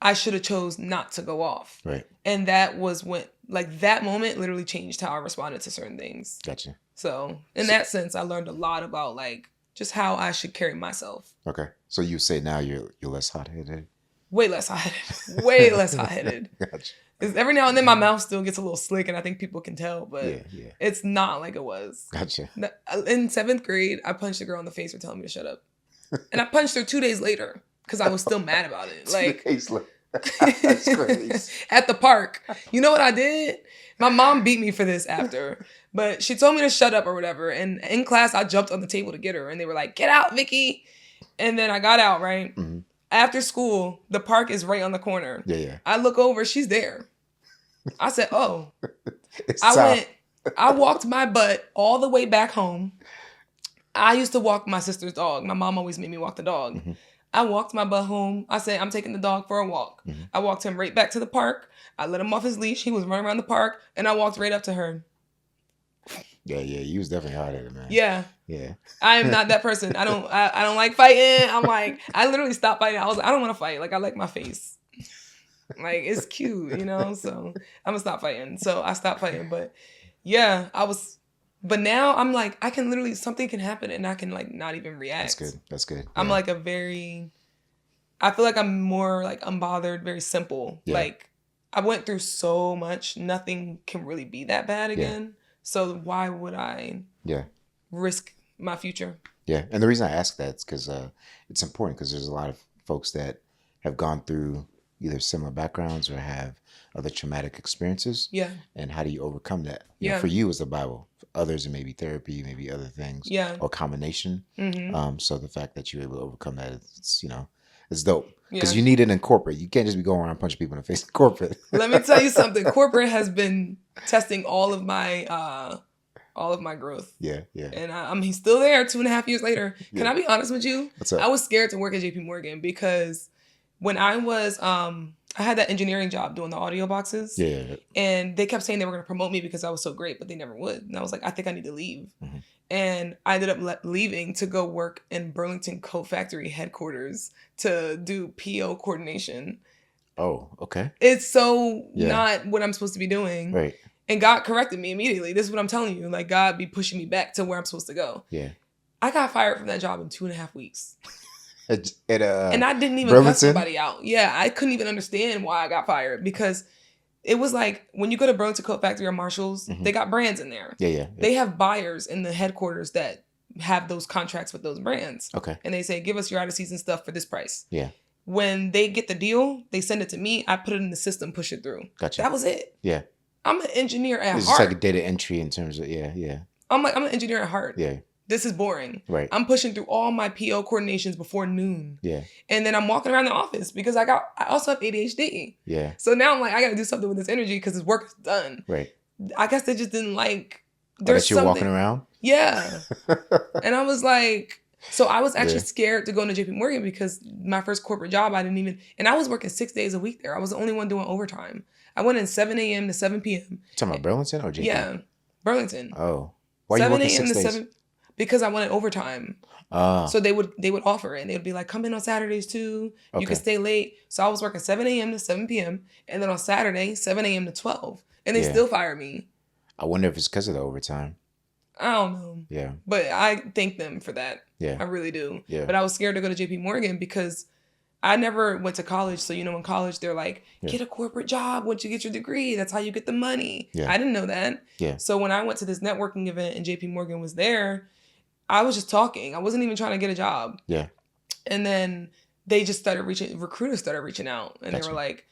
Speaker 2: I should have chose not to go off.
Speaker 1: Right.
Speaker 2: And that was when, like, that moment literally changed how I responded to certain things.
Speaker 1: Gotcha.
Speaker 2: So in that sense, I learned a lot about, like, just how I should carry myself.
Speaker 1: Okay. So you say now you're less hot-headed?
Speaker 2: Way less hot-headed. Way less hot-headed.
Speaker 1: Gotcha.
Speaker 2: Every now and then my mouth still gets a little slick, and I think people can tell, but it's not like it was.
Speaker 1: Gotcha.
Speaker 2: In 7th grade, I punched a girl in the face for telling me to shut up. And I punched her 2 days later because I was still mad about it. Like, that's crazy. At the park. You know what I did? My mom beat me for this after, but she told me to shut up or whatever. And in class, I jumped on the table to get her, and they were like, "Get out, Vicky." And then I got out, right? Mm-hmm. After school, the park is right on the corner.
Speaker 1: Yeah.
Speaker 2: I look over, she's there. I said, oh. I walked my butt all the way back home. I used to walk my sister's dog. My mom always made me walk the dog. Mm-hmm. I walked my butt home. I said, I'm taking the dog for a walk. Mm-hmm. I walked him right back to the park. I let him off his leash. He was running around the park, and I walked right up to her.
Speaker 1: Yeah, you was definitely hard-headed, man.
Speaker 2: Yeah.
Speaker 1: Yeah.
Speaker 2: I am not that person. I don't like fighting. I'm like, I literally stopped fighting. I was like, I don't want to fight. Like, I like my face. Like, it's cute, you know? So I'm gonna stop fighting. So I stopped fighting. But yeah, but now I'm like, I can literally, something can happen and I can, like, not even react.
Speaker 1: That's good.
Speaker 2: I'm like I feel like I'm more like unbothered, very simple. Yeah. Like, I went through so much, nothing can really be that bad again. Yeah. So why would I risk my future?
Speaker 1: Yeah. And the reason I ask that is because it's important, because there's a lot of folks that have gone through either similar backgrounds or have other traumatic experiences. Yeah. And how do you overcome that? You know, for you, it's the Bible. For others, it may be therapy, maybe other things. Yeah. Or combination. Mm-hmm. So the fact that you're able to overcome that, it's, you know, it's dope. Because you need it in corporate. You can't just be going around punching people in the face in corporate.
Speaker 2: Let me tell you something. Corporate has been testing all of my growth. Yeah. And he's still there 2.5 years later. Can I be honest with you?
Speaker 1: What's up?
Speaker 2: I was scared to work at JPMorgan because when I was, I had that engineering job doing the audio boxes. Yeah. And they kept saying they were going to promote me because I was so great, but they never would. And I was like, I think I need to leave. Mm-hmm. And I ended up leaving to go work in Burlington Coat Factory headquarters to do PO coordination.
Speaker 1: Oh, okay.
Speaker 2: It's so not what I'm supposed to be doing.
Speaker 1: Right.
Speaker 2: And God corrected me immediately. This is what I'm telling you. Like, God be pushing me back to where I'm supposed to go. Yeah. I got fired from that job in 2.5 weeks. And I didn't even cut somebody out. Yeah, I couldn't even understand why I got fired, because it was like when you go to Burlington Coat Factory or Marshalls, they got brands in there. Yeah. They have buyers in the headquarters that have those contracts with those brands. Okay. And they say, give us your out of season stuff for this price. Yeah. When they get the deal, they send it to me. I put it in the system, push it through. Gotcha. That was it. Yeah. I'm an engineer at heart.
Speaker 1: It's just like a data entry in terms of, yeah.
Speaker 2: I'm an engineer at heart. Yeah. This is boring. Right. I'm pushing through all my PO coordinations before noon. Yeah. And then I'm walking around the office because I also have ADHD. Yeah. So now I'm like, I got to do something with this energy because this work is done. Right. I guess they just didn't like.
Speaker 1: That you're walking around?
Speaker 2: Yeah. And I was like, so I was actually scared to go into JPMorgan because my first corporate job, and I was working 6 days a week there. I was the only one doing overtime. I went in 7 a.m. to 7 p.m.
Speaker 1: You talking about Burlington or JP?
Speaker 2: Yeah. Burlington.
Speaker 1: Oh. Why are you working 6 days?
Speaker 2: 7 Because I wanted overtime. So they would offer it. And they would be like, come in on Saturdays too. Okay. You can stay late. So I was working 7 a.m. to 7 p.m. And then on Saturday, 7 a.m. to 12. And they still fired me.
Speaker 1: I wonder if it's because of the overtime.
Speaker 2: I don't know.
Speaker 1: Yeah.
Speaker 2: But I thank them for that.
Speaker 1: Yeah.
Speaker 2: I really do.
Speaker 1: Yeah.
Speaker 2: But I was scared to go to JPMorgan because I never went to college. So, in college, they're like, get a corporate job once you get your degree. That's how you get the money. Yeah. I didn't know that. Yeah. So when I went to this networking event and JPMorgan was there, I was just talking. I wasn't even trying to get a job. Yeah. And then they just recruiters started reaching out. And They were like,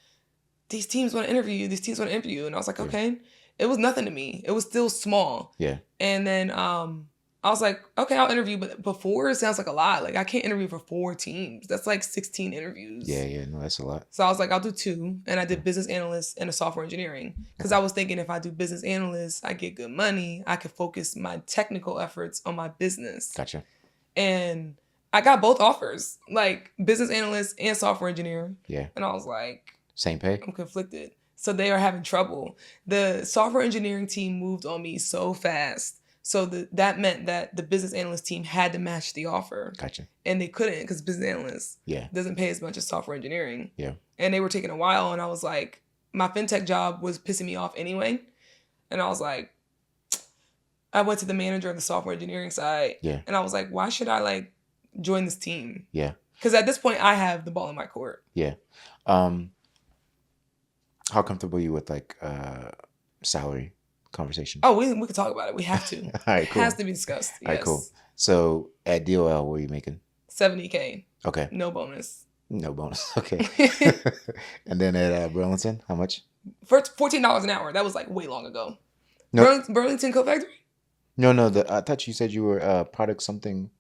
Speaker 2: these teams want to interview you. And I was like, okay. it was nothing to me. It was still small.
Speaker 1: Yeah.
Speaker 2: And then I was like, okay, I'll interview, but 4 sounds like a lot. Like I can't interview for 4 teams. That's like 16 interviews.
Speaker 1: Yeah, no, that's a lot.
Speaker 2: So I was like, I'll do 2, and I did business analyst and a software engineering because I was thinking if I do business analyst, I get good money. I could focus my technical efforts on my business.
Speaker 1: Gotcha.
Speaker 2: And I got both offers, like business analyst and software engineer.
Speaker 1: Yeah.
Speaker 2: And I was like,
Speaker 1: same pay?
Speaker 2: I'm conflicted. So they are having trouble. The software engineering team moved on me so fast. So that meant that the business analyst team had to match the offer.
Speaker 1: Gotcha.
Speaker 2: And they couldn't because business analyst doesn't pay as much as software engineering.
Speaker 1: Yeah.
Speaker 2: And they were taking a while. And I was like, my fintech job was pissing me off anyway. And I was like, I went to the manager of the software engineering side.
Speaker 1: Yeah.
Speaker 2: And I was like, why should I like join this team?
Speaker 1: Yeah.
Speaker 2: Because at this point, I have the ball in my court.
Speaker 1: Yeah. How comfortable are you with like salary conversation?
Speaker 2: Oh, we could talk about it. We have to.
Speaker 1: All right, cool.
Speaker 2: It has to be discussed.
Speaker 1: All right, cool. So at DOL, what are you making?
Speaker 2: $70K.
Speaker 1: Okay.
Speaker 2: No bonus.
Speaker 1: No bonus. Okay. And then at Burlington, how much?
Speaker 2: For $14 an hour. That was like way long ago.
Speaker 1: No.
Speaker 2: Burlington Coat Factory?
Speaker 1: No. I thought you said you were product something.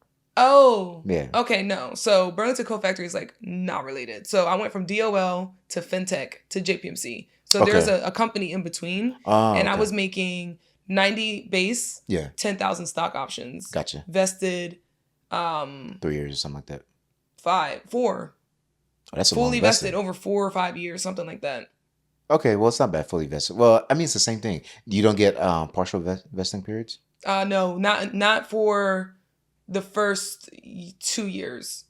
Speaker 2: Oh.
Speaker 1: Yeah.
Speaker 2: Okay, no. So Burlington Coat Factory is like not related. So I went from DOL to fintech to JPMC. So there's a company in between. And I was making 90 base, 10,000 stock options.
Speaker 1: Gotcha.
Speaker 2: Vested
Speaker 1: 3 years or something like that.
Speaker 2: 4.
Speaker 1: Oh, that's
Speaker 2: fully vested over 4 or 5 years, something like that.
Speaker 1: Okay, well, it's not bad fully vested. Well, I mean, it's the same thing. You don't get partial vesting periods?
Speaker 2: No, not for the first 2 years.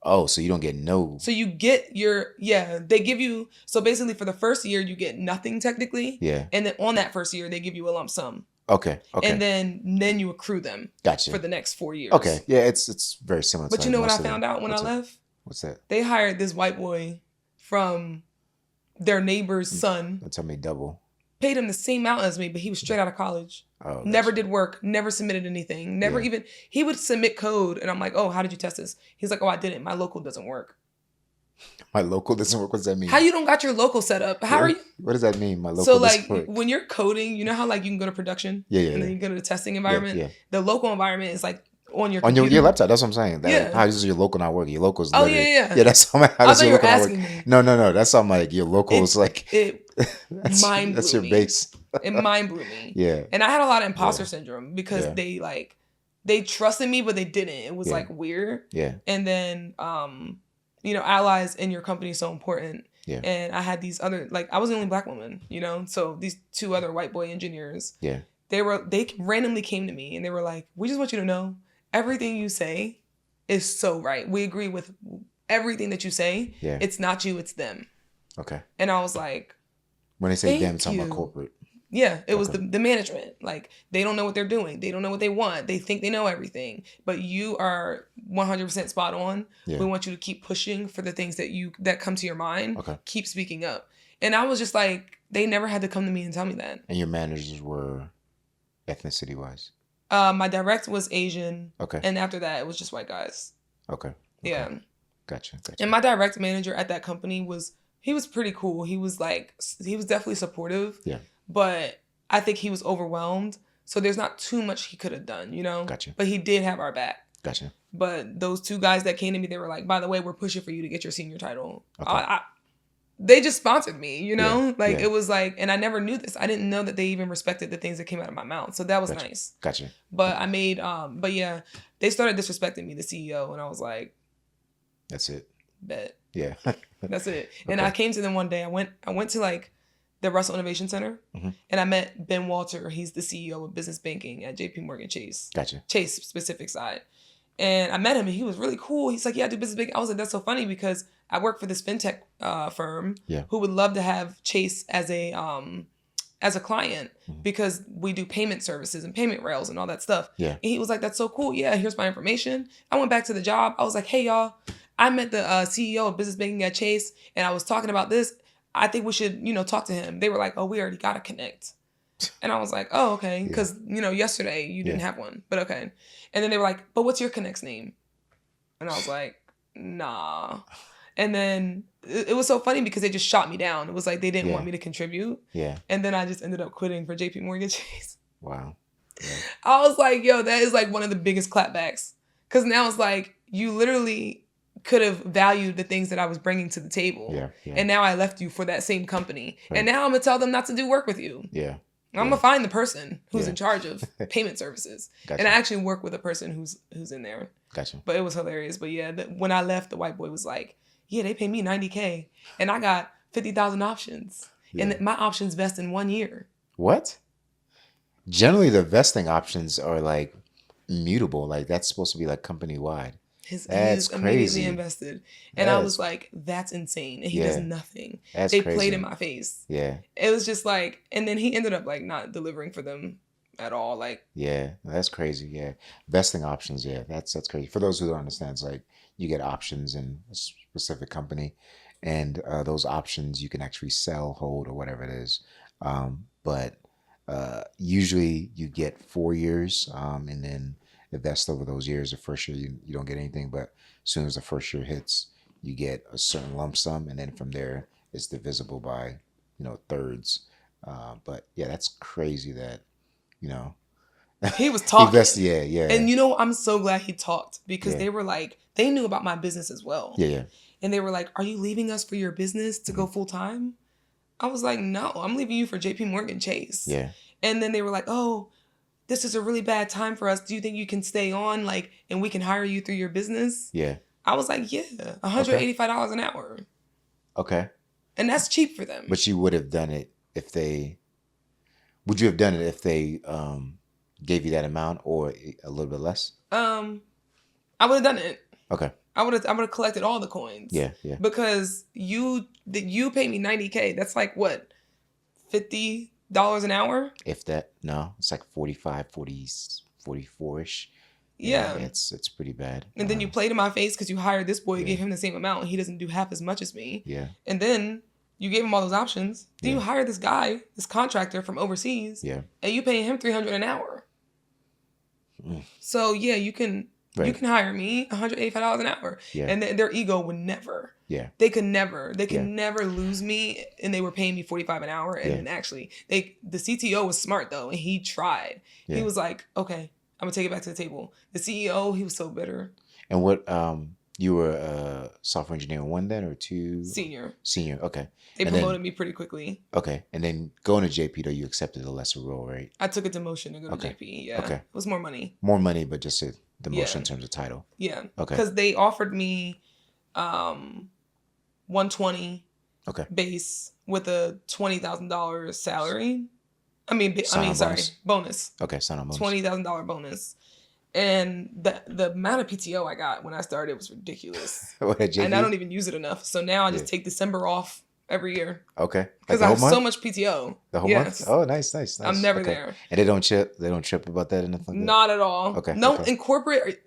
Speaker 1: Oh, so you don't get no.
Speaker 2: So you get they give you, so basically for the first year, you get nothing technically.
Speaker 1: Yeah.
Speaker 2: And then on that first year, they give you a lump sum.
Speaker 1: Okay.
Speaker 2: And then you accrue them.
Speaker 1: Gotcha.
Speaker 2: For the next 4 years.
Speaker 1: Okay. Yeah, it's very similar.
Speaker 2: But you know what I found out when I left?
Speaker 1: What's that?
Speaker 2: They hired this white boy from their neighbor's son.
Speaker 1: Don't tell me double.
Speaker 2: Paid him the same amount as me, but he was straight out of college.
Speaker 1: Oh,
Speaker 2: never did work, never submitted anything, never even, he would submit code and I'm like, oh, how did you test this? He's like, oh, I didn't. My local doesn't work.
Speaker 1: My local doesn't work? What does that mean?
Speaker 2: How you don't got your local set up? How are you?
Speaker 1: What does that mean? My local
Speaker 2: so like
Speaker 1: work?
Speaker 2: When you're coding, you know how like you can go to production?
Speaker 1: Yeah.
Speaker 2: And then you go to the testing environment?
Speaker 1: Yeah.
Speaker 2: The local environment is like on your
Speaker 1: computer. On your laptop. That's what I'm saying. How does your local not work? Your local's
Speaker 2: Yeah,
Speaker 1: that's how does your local not work?
Speaker 2: Me.
Speaker 1: No. That's how I'm like, your local's
Speaker 2: that's mind blew
Speaker 1: That's your
Speaker 2: me.
Speaker 1: base.
Speaker 2: It mind blew me.
Speaker 1: Yeah.
Speaker 2: And I had a lot of imposter syndrome because they trusted me, but they didn't. It was like weird.
Speaker 1: Yeah.
Speaker 2: And then, allies in your company is so important.
Speaker 1: Yeah.
Speaker 2: And I had these other, like, I was the only black woman, so these 2 other white boy engineers.
Speaker 1: Yeah.
Speaker 2: They randomly came to me and they were like, we just want you to know everything you say is so right. We agree with everything that you say.
Speaker 1: Yeah.
Speaker 2: It's not you, it's them.
Speaker 1: Okay.
Speaker 2: And I was like,
Speaker 1: when they say them, it's talking about corporate.
Speaker 2: Yeah, it was the management. Like, they don't know what they're doing. They don't know what they want. They think they know everything. But you are 100% spot on. Yeah. We want you to keep pushing for the things that come to your mind.
Speaker 1: Okay.
Speaker 2: Keep speaking up. And I was just like, they never had to come to me and tell me that.
Speaker 1: And your managers were ethnicity-wise?
Speaker 2: My direct was Asian.
Speaker 1: Okay.
Speaker 2: And after that, it was just white guys.
Speaker 1: Okay.
Speaker 2: Yeah.
Speaker 1: Gotcha.
Speaker 2: And my direct manager at that company he was pretty cool. He was definitely supportive.
Speaker 1: Yeah.
Speaker 2: But I think he was overwhelmed. So there's not too much he could have done,
Speaker 1: Gotcha.
Speaker 2: But he did have our back.
Speaker 1: Gotcha.
Speaker 2: But those 2 guys that came to me, they were like, by the way, we're pushing for you to get your senior title.
Speaker 1: Okay.
Speaker 2: They just sponsored me,
Speaker 1: Yeah.
Speaker 2: It was like, and I never knew this. I didn't know that they even respected the things that came out of my mouth. So that was nice.
Speaker 1: Gotcha.
Speaker 2: But I made, they started disrespecting me, the CEO. And I was like,
Speaker 1: that's it.
Speaker 2: Bet.
Speaker 1: Yeah.
Speaker 2: That's it. And I came to them one day. I went to like the Russell Innovation Center, and I met Ben Walter. He's the CEO of business banking at JPMorgan Chase.
Speaker 1: Gotcha.
Speaker 2: Chase specific side. And I met him, and he was really cool. He's like, yeah, I do business banking. I was like, that's so funny because I work for this fintech firm who would love to have Chase as a client because we do payment services and payment rails and all that stuff.
Speaker 1: Yeah.
Speaker 2: And he was like, that's so cool. Yeah, here's my information. I went back to the job. I was like, hey, y'all, I met the CEO of business banking at Chase, and I was talking about this. I think we should, talk to him. They were like, oh, we already got to connect. And I was like, oh, okay. Because, yesterday you didn't have one, but okay. And then they were like, but what's your connect's name? And I was like, nah. And then it was so funny because they just shot me down. It was like they didn't want me to contribute.
Speaker 1: Yeah.
Speaker 2: And then I just ended up quitting for JPMorgan Chase.
Speaker 1: Wow. Yeah.
Speaker 2: I was like, yo, that is like one of the biggest clapbacks. Because now it's like you literally could have valued the things that I was bringing to the table.
Speaker 1: Yeah. Yeah.
Speaker 2: And now I left you for that same company. Right. And now I'm going to tell them not to do work with you.
Speaker 1: Yeah.
Speaker 2: I'm going to find the person who's in charge of payment services. Gotcha. And I actually work with a person who's in there.
Speaker 1: Gotcha.
Speaker 2: But it was hilarious. But yeah, when I left, the white boy was like, yeah, they pay me $90K. And I got 50,000 options. Yeah. And my options vest in 1 year.
Speaker 1: What? Generally, the vesting options are like immutable. Like that's supposed to be like company wide. That's crazy.
Speaker 2: Immediately invested. And I was like, that's insane. And he does nothing. They played in my face.
Speaker 1: Yeah.
Speaker 2: It was just like, and then he ended up like not delivering for them at all. Like,
Speaker 1: yeah, that's crazy. Yeah. Vesting options. Yeah. That's crazy. For those who don't understand, it's like you get options in a specific company and those options you can actually sell, hold, or whatever it is. But usually you get 4 years and then invest over those years. The first year you don't get anything, but as soon as the first year hits, you get a certain lump sum, and then from there it's divisible by thirds. But yeah, that's crazy that
Speaker 2: he was talking.
Speaker 1: Yeah.
Speaker 2: And I'm so glad he talked because they were like, they knew about my business as well.
Speaker 1: Yeah.
Speaker 2: And they were like, are you leaving us for your business to go full time? I was like, no, I'm leaving you for JPMorgan Chase.
Speaker 1: Yeah.
Speaker 2: And then they were like, oh, this is a really bad time for us. Do you think you can stay on, and we can hire you through your business?
Speaker 1: Yeah.
Speaker 2: I was like, yeah, $185 an hour.
Speaker 1: Okay.
Speaker 2: And that's cheap for them.
Speaker 1: But you would have done it if they, would you have done it if they gave you that amount or a little bit less?
Speaker 2: I would have done it.
Speaker 1: Okay.
Speaker 2: I would have collected all the coins.
Speaker 1: Yeah.
Speaker 2: Because you pay me $90K. That's like what, $50 an hour?
Speaker 1: If that, no, it's like 45, 40, 44-ish.
Speaker 2: Yeah.
Speaker 1: It's pretty bad.
Speaker 2: And then you played in my face because you hired this boy, you gave him the same amount, and he doesn't do half as much as me.
Speaker 1: Yeah.
Speaker 2: And then you gave him all those options. Then you hire this guy, this contractor from overseas.
Speaker 1: Yeah.
Speaker 2: And you pay him $300 an hour. So yeah, you can hire me $185 an hour. Yeah. And their ego would never.
Speaker 1: Yeah.
Speaker 2: They could never lose me, and they were paying me $45 an hour. And then actually the CTO was smart though, and he tried. Yeah. He was like, okay, I'm gonna take it back to the table. The CEO, he was so bitter.
Speaker 1: And what you were a software engineer 1 then or 2?
Speaker 2: Senior.
Speaker 1: Okay.
Speaker 2: They promoted me pretty quickly.
Speaker 1: Okay. And then going to JP though, you accepted a lesser role, right?
Speaker 2: I took a demotion to go to JP. Yeah. Okay. It was more money.
Speaker 1: More money, but just a demotion in terms of title.
Speaker 2: Yeah. Okay. Because they offered me 120 base with a $20,000 salary. Bonus.
Speaker 1: Okay, sign-on bonus.
Speaker 2: $20,000 bonus. And the amount of PTO I got when I started was ridiculous. And I don't even use it enough. So now I just take December off every year.
Speaker 1: Okay.
Speaker 2: Because I have so much PTO.
Speaker 1: The whole month? Oh, nice.
Speaker 2: I'm never there.
Speaker 1: And they don't trip about that or nothing like that?
Speaker 2: Not at all. Okay. No, in corporate,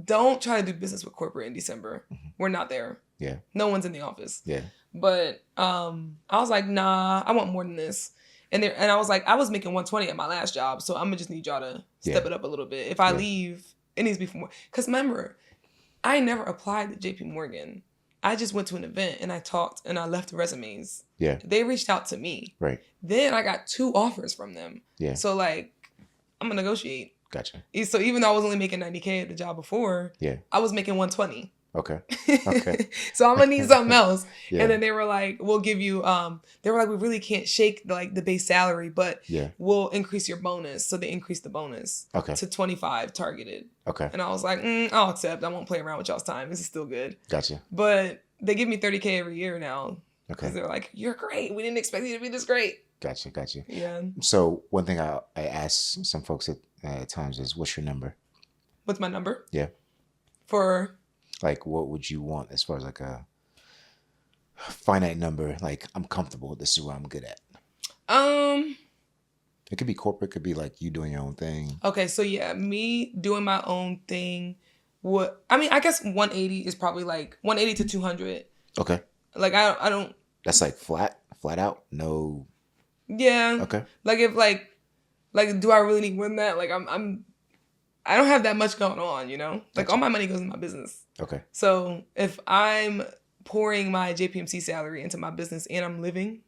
Speaker 2: don't try to do business with corporate in December. Mm-hmm. We're not there.
Speaker 1: Yeah.
Speaker 2: No one's in the office.
Speaker 1: Yeah.
Speaker 2: But I was like, nah, I want more than this. And I was like, I was making 120 at my last job, so I'm gonna just need y'all to step it up a little bit. If I leave, it needs to be for more. Because remember, I never applied to JPMorgan. I just went to an event and I talked and I left resumes.
Speaker 1: Yeah.
Speaker 2: They reached out to me.
Speaker 1: Right.
Speaker 2: Then I got 2 offers from them. Yeah. So I'm gonna negotiate.
Speaker 1: Gotcha.
Speaker 2: So even though I was only making $90K at the job before, I was making 120.
Speaker 1: Okay.
Speaker 2: So I'm gonna need something else. Yeah. And then they were like, we'll give you they were like, we really can't shake the base salary, but we'll increase your bonus. So they increased the bonus to 25 targeted. Okay. And I was like, I'll accept. I won't play around with y'all's time. This is still good.
Speaker 1: Gotcha.
Speaker 2: But they give me $30K every year now. Okay. Because they're like, you're great. We didn't expect you to be this great.
Speaker 1: Gotcha.
Speaker 2: Yeah.
Speaker 1: So one thing I ask some folks at times is, what's your number?
Speaker 2: What's my number?
Speaker 1: Yeah.
Speaker 2: For
Speaker 1: like, what would you want as far as like a finite number? Like, I'm comfortable. This is what I'm good at. It could be corporate. It could be like you doing your own thing.
Speaker 2: Okay, so yeah, me doing my own thing. I guess 180 is probably like 180 to 200.
Speaker 1: Okay.
Speaker 2: Like I don't.
Speaker 1: That's like flat out. No.
Speaker 2: Yeah.
Speaker 1: Okay.
Speaker 2: Like if like do I really need more than that? Like I don't have that much going on, you know? Like, all my money goes in my business.
Speaker 1: Okay.
Speaker 2: So if I'm pouring my JPMC salary into my business and I'm living,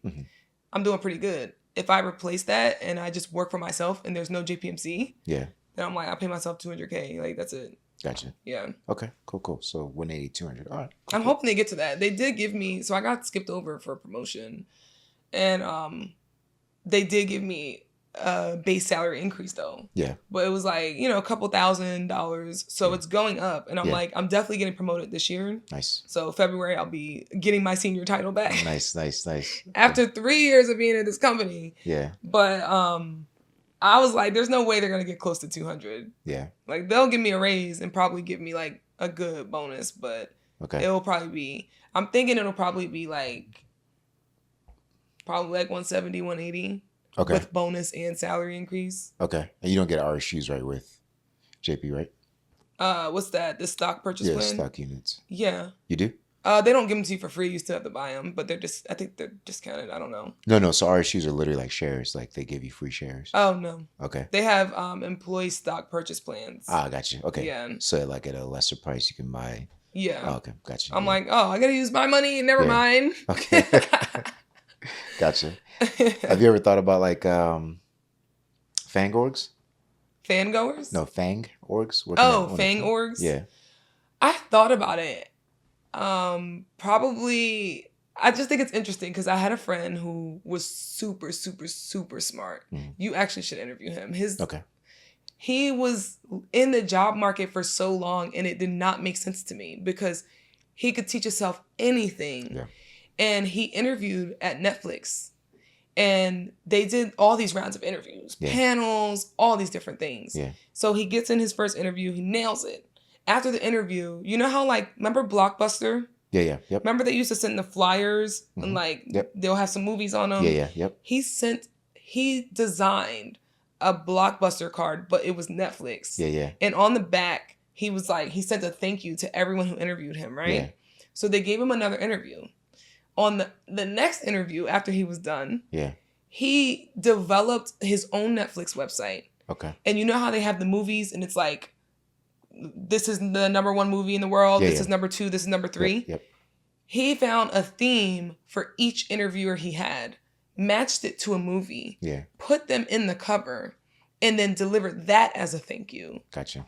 Speaker 2: I'm doing pretty good. If I replace that and I just work for myself and there's no JPMC, then I'm like, I pay myself $200K. Like, that's it.
Speaker 1: Gotcha.
Speaker 2: Yeah.
Speaker 1: Okay. Cool. So 180, 200. All right.
Speaker 2: I'm hoping they get to that. They did give me, so I got skipped over for a promotion, and they did give me a base salary increase though.
Speaker 1: Yeah.
Speaker 2: But it was like, you know, a couple $1,000. So it's going up, and I'm like, I'm definitely getting promoted this year.
Speaker 1: Nice.
Speaker 2: So February I'll be getting my senior title back.
Speaker 1: Nice.
Speaker 2: After 3 years of being in this company.
Speaker 1: Yeah.
Speaker 2: But I was like, there's no way they're gonna get close to 200.
Speaker 1: Yeah. Like,
Speaker 2: they'll give me a raise and probably give me like a good bonus, but it'll probably be, I'm thinking it'll probably be like 170, 180. Okay. With bonus and salary increase.
Speaker 1: Okay. And you don't get RSUs, right, with JP, right?
Speaker 2: What's that? The stock purchase plan?
Speaker 1: Yeah, stock units.
Speaker 2: Yeah.
Speaker 1: You do?
Speaker 2: They don't give them to you for free. You still have to buy them, but I think they're discounted. I don't know.
Speaker 1: No. So RSUs are literally like shares. Like, they give you free shares.
Speaker 2: Oh, no.
Speaker 1: Okay.
Speaker 2: They have employee stock purchase plans.
Speaker 1: Ah, gotcha. Okay.
Speaker 2: Yeah.
Speaker 1: So like at a lesser price you can buy.
Speaker 2: Yeah.
Speaker 1: Oh, okay. Gotcha.
Speaker 2: I'm like, I got to use my money. Never mind.
Speaker 1: Okay. Gotcha. Have you ever thought about like Fangorgs?
Speaker 2: Fangoers?
Speaker 1: No, Fang orgs.
Speaker 2: Fang orgs?
Speaker 1: Yeah.
Speaker 2: I thought about it. Probably, I just think it's interesting because I had a friend who was super, super, super smart. You actually should interview him. He was in the job market for so long, and it did not make sense to me because he could teach himself anything. Yeah. And he interviewed at Netflix. And they did all these rounds of interviews, panels, all these different things. Yeah. So he gets in his first interview, he nails it. After the interview, you know how remember Blockbuster?
Speaker 1: Yeah. Yep.
Speaker 2: Remember they used to send the flyers and they'll have some movies on them?
Speaker 1: Yeah. Yep.
Speaker 2: He designed a Blockbuster card, but it was Netflix.
Speaker 1: Yeah.
Speaker 2: And on the back, he sent a thank you to everyone who interviewed him, right? Yeah. So they gave him another interview. On the next interview, after he was done, he developed his own Netflix website. Okay. And you know how they have the movies and it's like, this is the number 1 movie in the world. This is number 2. This is number 3. Yep. He found a theme for each interviewer he had, matched it to a movie, put them in the cover, and then delivered that as a thank you.
Speaker 1: Gotcha.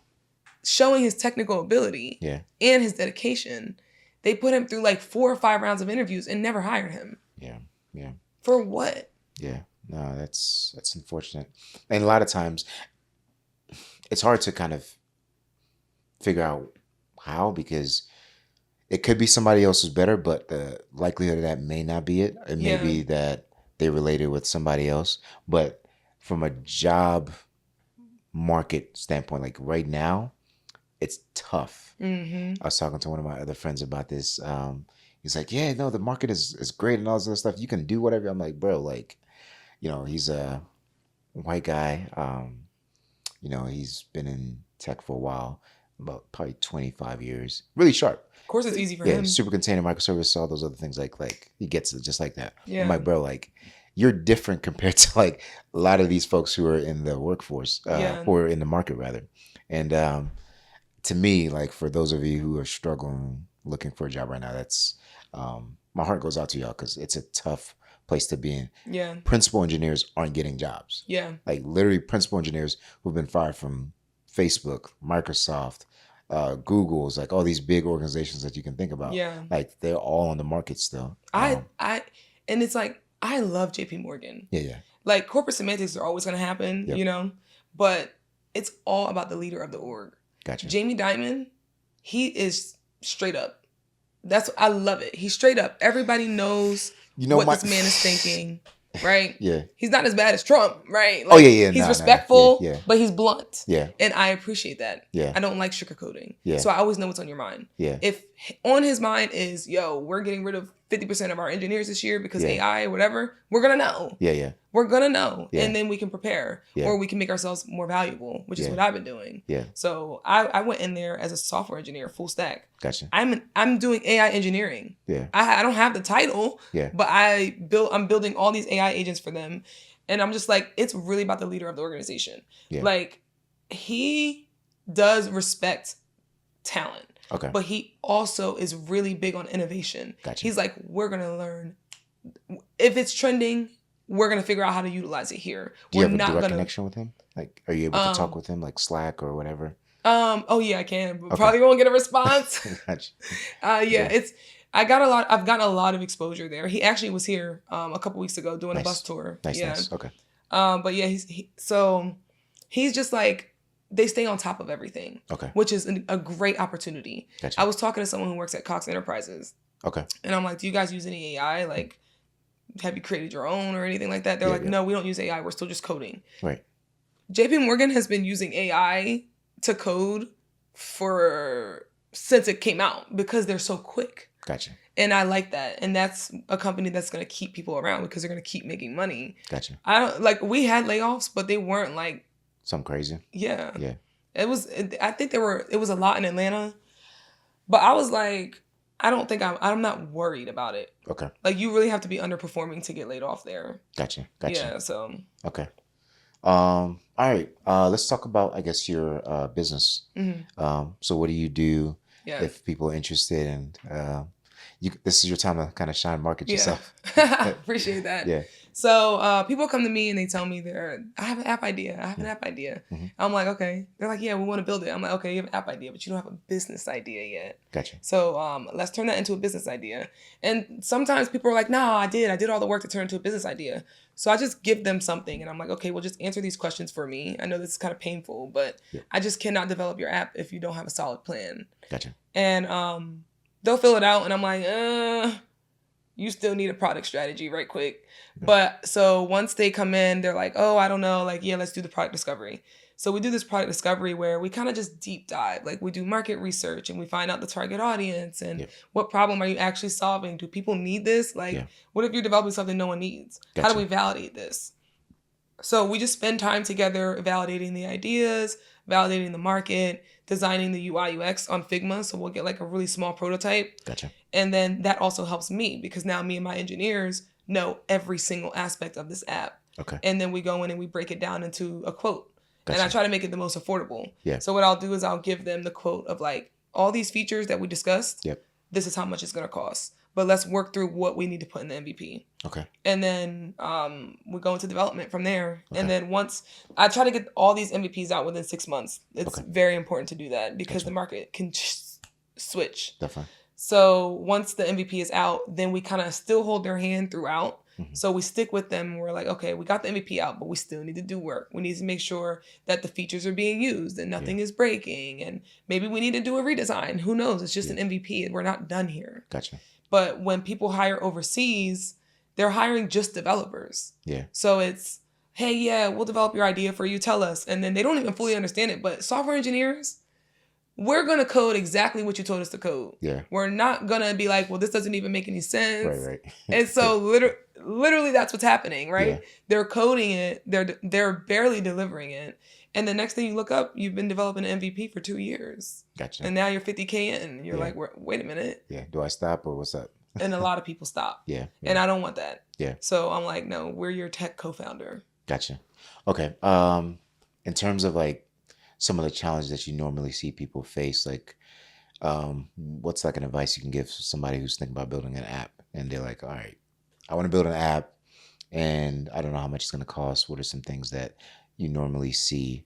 Speaker 2: Showing his technical ability and his dedication. They put him through like 4 or 5 rounds of interviews and never hired him. Yeah. For what?
Speaker 1: Yeah. No, that's unfortunate. And a lot of times it's hard to kind of figure out how, because it could be somebody else who's better, but the likelihood of that may not be it. It may be that they related with somebody else. But from a job market standpoint, like right now, it's tough. I was talking to one of my other friends about this. He's like, yeah, no, the market is great and all this other stuff. You can do whatever. I'm like, bro, like, he's a white guy. He's been in tech for a while, about probably 25 years. Really sharp.
Speaker 2: Of course it's easy for him.
Speaker 1: Yeah, super container, microservice, all those other things. Like he gets it just like that. Yeah. I'm like, bro, like, you're different compared to like a lot of these folks who are in the workforce, or in the market rather. And to me, like, for those of you who are struggling, looking for a job right now, that's my heart goes out to y'all, because it's a tough place to be in. Yeah. Principal engineers aren't getting jobs. Yeah. Like, literally principal engineers who've been fired from Facebook, Microsoft, Google's, like all these big organizations that you can think about. Yeah. Like, they're all on the market still.
Speaker 2: And it's like, I love JP Morgan. Yeah. Like, corporate semantics are always going to happen, but it's all about the leader of the org. Gotcha. Jamie Dimon, he is straight up. I love it. He's straight up. Everybody knows what this man is thinking. right? Yeah. He's not as bad as Trump, right? Like, he's respectful, but he's blunt. Yeah. And I appreciate that. Yeah. I don't like sugarcoating. Yeah. So I always know what's on your mind. Yeah. If on his mind is, yo, we're getting rid of 50% of our engineers this year because AI or whatever, we're going to know. Yeah, yeah. We're going to know. Yeah. And then we can prepare. Yeah. Or we can make ourselves more valuable, which is what I've been doing. Yeah. So I went in there as a software engineer, full stack. Gotcha. I'm doing AI engineering. Yeah. I don't have the title. Yeah. But I'm building all these AI agents for them. And I'm just like, it's really about the leader of the organization. Yeah. Like, he does respect talent.
Speaker 1: Okay.
Speaker 2: But he also is really big on innovation.
Speaker 1: Gotcha.
Speaker 2: He's like, we're going to learn. If it's trending, we're going to figure out how to utilize it here.
Speaker 1: Do you have a direct connection with him? Like, are you able to talk with him, like Slack or whatever?
Speaker 2: Oh yeah, I can. But probably won't get a response.
Speaker 1: Gotcha.
Speaker 2: I've gotten a lot of exposure there. He actually was here a couple weeks ago doing a bus tour.
Speaker 1: Nice. Okay.
Speaker 2: But yeah, he's just like, they stay on top of everything.
Speaker 1: Okay.
Speaker 2: Which is a great opportunity.
Speaker 1: Gotcha.
Speaker 2: I was talking to someone who works at Cox Enterprises.
Speaker 1: Okay.
Speaker 2: And I'm like, do you guys use any AI? Like, have you created your own or anything like that? They're like, no, we don't use AI. We're still just coding.
Speaker 1: Right.
Speaker 2: JP Morgan has been using AI to code since it came out because they're so quick.
Speaker 1: Gotcha.
Speaker 2: And I like that. And that's a company that's going to keep people around because they're going to keep making money.
Speaker 1: Gotcha.
Speaker 2: We had layoffs, but they weren't like
Speaker 1: something crazy.
Speaker 2: Yeah.
Speaker 1: Yeah.
Speaker 2: I think it was a lot in Atlanta, but I was like, I'm not worried about it.
Speaker 1: Okay.
Speaker 2: Like, you really have to be underperforming to get laid off there.
Speaker 1: Gotcha.
Speaker 2: Yeah. So.
Speaker 1: Okay. All right. Let's talk about, I guess, your business.
Speaker 2: Mm-hmm.
Speaker 1: So what do you do
Speaker 2: if
Speaker 1: people are interested in? This is your time to kind of shine, market yourself.
Speaker 2: Appreciate that.
Speaker 1: Yeah.
Speaker 2: So people come to me and they tell me I have an app idea.
Speaker 1: Mm-hmm.
Speaker 2: I'm like, okay. They're like, yeah, we want to build it. I'm like, okay, you have an app idea, but you don't have a business idea yet.
Speaker 1: Gotcha.
Speaker 2: So let's turn that into a business idea. And sometimes people are like, no, I did all the work to turn it into a business idea. So I just give them something and I'm like, okay, well, just answer these questions for me. I know this is kind of painful, but I just cannot develop your app if you don't have a solid plan.
Speaker 1: Gotcha.
Speaker 2: And they'll fill it out and I'm like, you still need a product strategy right quick. Okay. But so once they come in, they're like, oh, I don't know. Like, yeah, let's do the product discovery. So we do this product discovery where we kind of just deep dive. Like, we do market research and we find out the target audience and what problem are you actually solving? Do people need this? Like, what if you're developing something no one needs? Gotcha. How do we validate this? So we just spend time together validating the ideas, validating the market, designing the UI UX on Figma. So we'll get like a really small prototype.
Speaker 1: Gotcha.
Speaker 2: And then that also helps me because now me and my engineers know every single aspect of this app.
Speaker 1: Okay.
Speaker 2: And then we go in and we break it down into a quote.
Speaker 1: Gotcha.
Speaker 2: And I try to make it the most affordable.
Speaker 1: Yeah.
Speaker 2: So what I'll do is I'll give them the quote of like, all these features that we discussed, this is how much it's going to cost. But let's work through what we need to put in the MVP.
Speaker 1: Okay.
Speaker 2: And then we go into development from there. Okay. And then once I try to get all these MVPs out within 6 months, it's very important to do that because the market can switch.
Speaker 1: Definitely.
Speaker 2: So once the MVP is out, then we kind of still hold their hand throughout. Mm-hmm. So we stick with them. We're like, okay, we got the MVP out, but we still need to do work. We need to make sure that the features are being used and nothing is breaking. And maybe we need to do a redesign. Who knows? It's just an MVP. We're not done here.
Speaker 1: Gotcha.
Speaker 2: But when people hire overseas, they're hiring just developers.
Speaker 1: Yeah.
Speaker 2: So it's, hey, we'll develop your idea for you. Tell us. And then they don't even fully understand it. But software engineers, we're going to code exactly what you told us to code.
Speaker 1: Yeah.
Speaker 2: We're not going to be like, well, this doesn't even make any sense.
Speaker 1: Right.
Speaker 2: And so literally that's what's happening, right? Yeah. They're coding it. They're barely delivering it. And the next thing you look up, you've been developing an MVP for 2 years.
Speaker 1: Gotcha.
Speaker 2: And now you're 50K in. And you're like, wait a minute.
Speaker 1: Yeah. Do I stop or what's up?
Speaker 2: And a lot of people stop.
Speaker 1: Yeah.
Speaker 2: And I don't want that.
Speaker 1: Yeah.
Speaker 2: So I'm like, no, we're your tech co-founder.
Speaker 1: Gotcha. Okay. In terms of like some of the challenges that you normally see people face, like what's like an advice you can give somebody who's thinking about building an app and they're like, all right, I want to build an app and I don't know how much it's going to cost. What are some things that you normally see?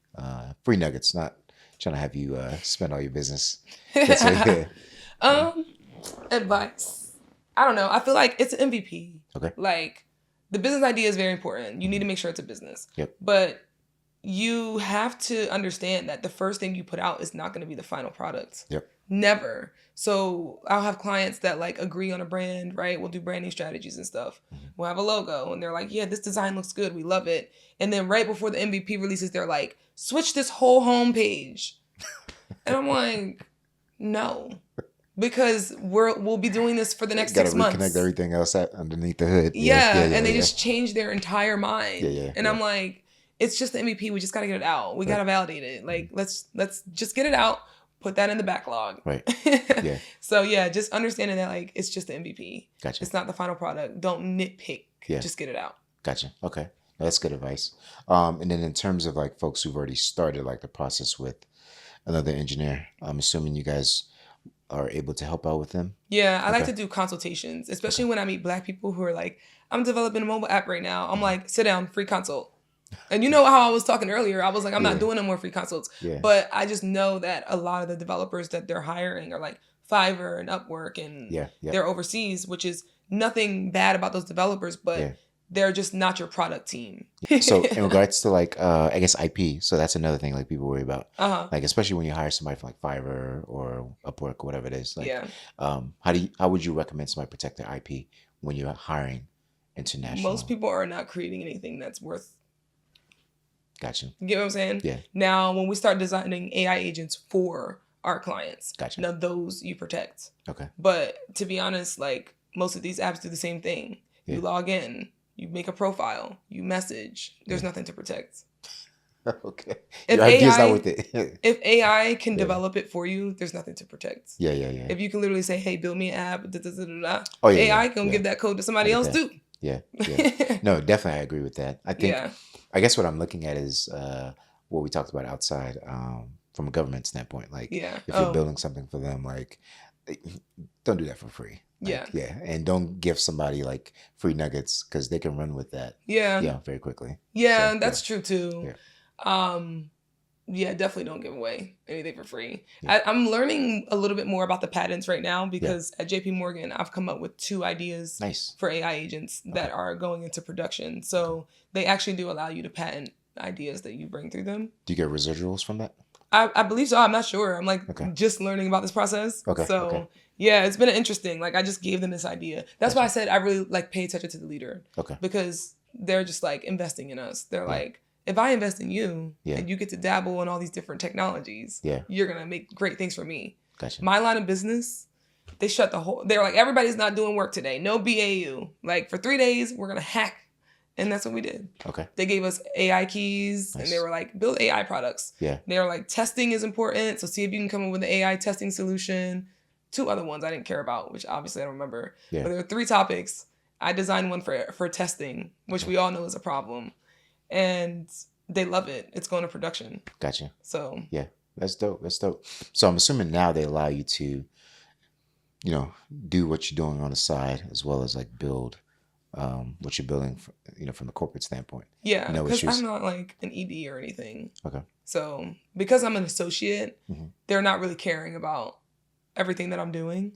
Speaker 1: Free nuggets, not trying to have you spend all your business.
Speaker 2: Advice. I don't know. I feel like it's an MVP.
Speaker 1: Okay.
Speaker 2: Like, the business idea is very important. You need to make sure it's a business.
Speaker 1: Yep.
Speaker 2: But you have to understand that the first thing you put out is not going to be the final product.
Speaker 1: Yep.
Speaker 2: Never. So I'll have clients that like agree on a brand, right? We'll do branding strategies and stuff. Mm-hmm. We'll have a logo and they're like, yeah, this design looks good. We love it. And then right before the MVP releases, they're like, switch this whole homepage. And I'm like, no. Because we'll be doing this for the next 6 months.
Speaker 1: Reconnect everything else underneath the hood.
Speaker 2: Yeah. And they just change their entire mind. And I'm like, it's just the MVP. We just got to get it out. We got to validate it. Like, let's just get it out. Put that in the backlog.
Speaker 1: Right. Yeah.
Speaker 2: So yeah, just understanding that like it's just the MVP.
Speaker 1: Gotcha.
Speaker 2: It's not the final product. Don't nitpick. Yeah. Just get it out.
Speaker 1: Gotcha. Okay. That's good advice. And then in terms of like folks who've already started like the process with another engineer. I'm assuming you guys are able to help out with them.
Speaker 2: Yeah, I like to do consultations, especially when I meet Black people who are like, I'm developing a mobile app right now. I'm like, sit down, free consult. And you know how I was talking earlier, I was like, I'm not doing no more free consults. But I just know that a lot of the developers that they're hiring are like Fiverr and Upwork, and they're overseas, which is nothing bad about those developers, but they're just not your product team.
Speaker 1: So in regards to like, I guess IP, so that's another thing like people worry about. Like, especially when you hire somebody from like Fiverr or Upwork or whatever it is. Like, how would you recommend somebody protect their IP when you're hiring international?
Speaker 2: Most people are not creating anything that's worth.
Speaker 1: Gotcha.
Speaker 2: You get what I'm saying?
Speaker 1: Yeah.
Speaker 2: Now, when we start designing AI agents for our clients,
Speaker 1: gotcha.
Speaker 2: Now those you protect.
Speaker 1: Okay.
Speaker 2: But to be honest, like most of these apps do the same thing. You log in, you make a profile, you message. There's nothing to protect.
Speaker 1: Okay. If your idea's not with it.
Speaker 2: If AI can develop it for you, there's nothing to protect.
Speaker 1: Yeah.
Speaker 2: If you can literally say, "Hey, build me an app," AI can give that code to somebody else too.
Speaker 1: Yeah. No, definitely, I agree with that. I think. I guess what I'm looking at is what we talked about outside from a government standpoint. Like, if you're building something for them, like, don't do that for free. Like, and don't give somebody like free nuggets because they can run with that. Very quickly.
Speaker 2: So, that's true too. Definitely don't give away anything for free. I'm learning a little bit more about the patents right now because at JP Morgan, I've come up with 2 ideas for AI agents that are going into production. So they actually do allow you to patent ideas that you bring through them.
Speaker 1: Do you get residuals from that?
Speaker 2: I believe so. I'm not sure. I'm like just learning about this process. Yeah, it's been interesting. Like I just gave them this idea. That's why I said I really like pay attention to the leader. Because they're just like investing in us. They're like, if I invest in you and you get to dabble in all these different technologies, you're going to make great things for me. My line of business, they shut they're like, everybody's not doing work today. No BAU. Like for 3 days, we're going to hack. And that's what we did. They gave us AI keys and they were like, build AI products. They were like, testing is important. So see if you can come up with an AI testing solution. 2 other ones I didn't care about, which obviously I don't remember. But there were 3 topics. I designed one for testing, which we all know is a problem. And they love it. It's going to production.
Speaker 1: Gotcha.
Speaker 2: So
Speaker 1: yeah, that's dope. So I'm assuming now they allow you to, do what you're doing on the side as well as like build what you're building, from the corporate standpoint.
Speaker 2: Yeah, because I'm not like an ED or anything. So because I'm an associate, they're not really caring about everything that I'm doing.